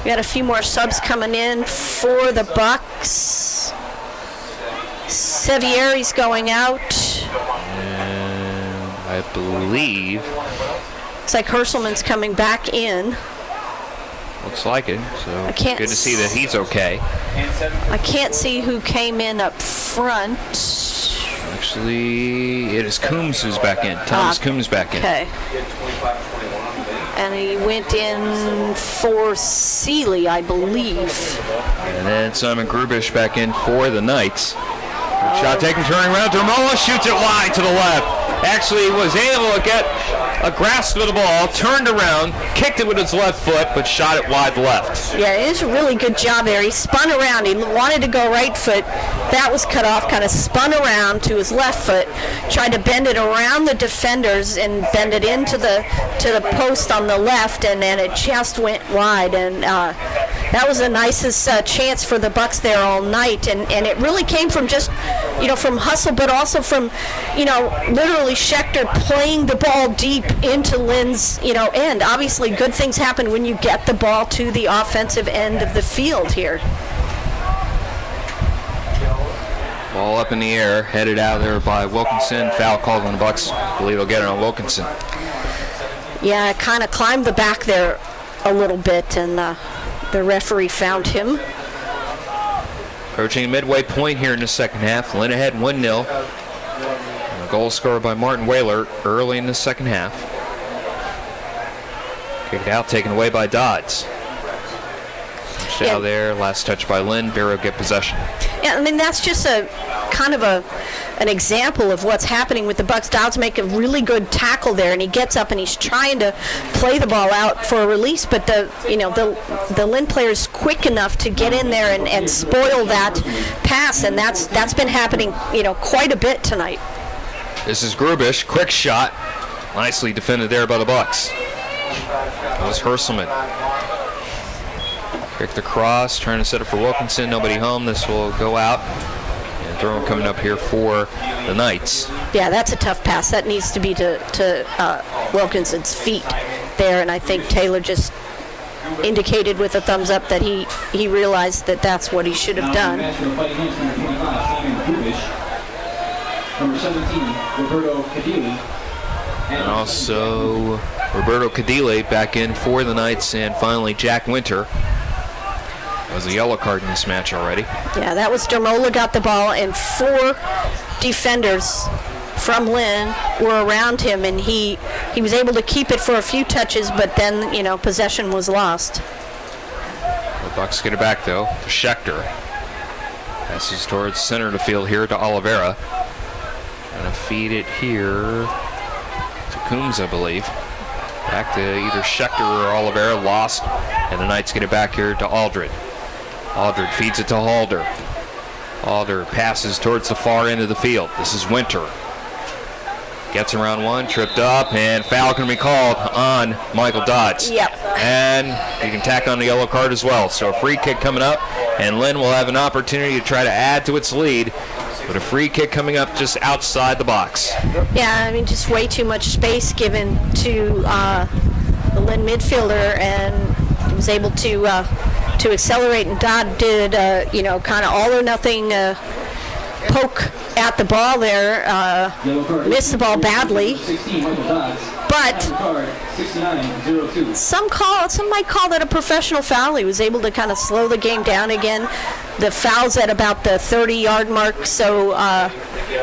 We got a few more subs coming in for the Bucks. Sevieri's going out. And I believe Looks like Herselman's coming back in. Looks like it. So good to see that he's okay. I can't see who came in up front. Actually, it is Coombs who's back in. Thomas Coombs back in. Okay. And he went in for Seeley, I believe. And then Simon Grubish back in for the Knights. Shot taken, turning around. Dermola shoots it wide to the left. actually was able to get a grasp of the ball, turned around, kicked it with his left foot, but shot it wide left. Yeah, it was a really good job there. He spun around. He wanted to go right foot. That was cut off, kind of spun around to his left foot, tried to bend it around the defenders and bend it into the post on the left, and then it just went wide. And that was the nicest chance for the Bucks there all night. And it really came from just, from hustle, but also from, literally Schechter playing the ball deep into Lynn's, end. Obviously, good things happen when you get the ball to the offensive end of the field here. Ball up in the air, headed out there by Wilkinson. Foul called on the Bucks. I believe they'll get it on Wilkinson. Yeah, kind of climbed the back there a little bit, and the referee found him. Approaching midway point here in the second half. Lynn ahead 1-0. A goal scored by Martin Whaler early in the second half. Kicked out, taken away by Dodds. Out there, last touch by Lynn. Barrow get possession. Yeah, I mean, that's just a kind of an example of what's happening with the Bucks. Dodds make a really good tackle there, and he gets up and he's trying to play the ball out for a release, but the Lynn player is quick enough to get in there and spoil that pass, and that's been happening quite a bit tonight. This is Grubish, quick shot, nicely defended there by the Bucks. That was Herselman. Kick the cross, trying to set it for Wilkinson. Nobody home. This will go out. And throw coming up here for the Knights. Yeah, that's a tough pass. That needs to be to Wilkinson's feet there, and I think Taylor just indicated with a thumbs up that he realized that that's what he should have done. Number 17, Roberto Cadile. And also Roberto Cadile back in for the Knights, and finally Jack Winter. That was a yellow card in this match already. Yeah, that was Dermola got the ball, and 4 defenders from Lynn were around him, and he was able to keep it for a few touches, but then, possession was lost. The Bucks get it back, though, to Schechter. Passes towards center of the field here to Oliveira. Gonna feed it here to Coombs, I believe. Back to either Schechter or Oliveira, lost, and the Knights get it back here to Aldred. Aldred feeds it to Halder. Halder passes towards the far end of the field. This is Winter. Gets around one, tripped up, and foul can be called on Michael Dodds. Yep. And you can tack on the yellow card as well. So a free kick coming up, and Lynn will have an opportunity to try to add to its lead. But a free kick coming up just outside the box. Yeah, I mean, just way too much space given to the Lynn midfielder, and he was able to accelerate. And Dodd did, kind of all or nothing poke at the ball there. Missed the ball badly. But some might call that a professional foul. He was able to kind of slow the game down again. The foul's at about the 30-yard mark, so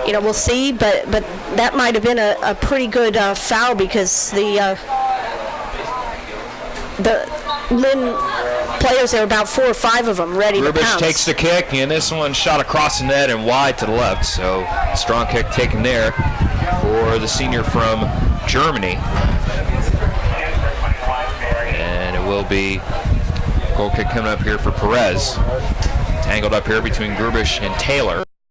we'll see. But that might have been a pretty good foul, because the Lynn players, there are about 4 or 5 of them ready to pounce. Grubish takes the kick, and this one shot across the net and wide to the left. So strong kick taken there for the senior from Germany. And it will be goal kick coming up here for Perez. Tangled up here between Grubish and Taylor.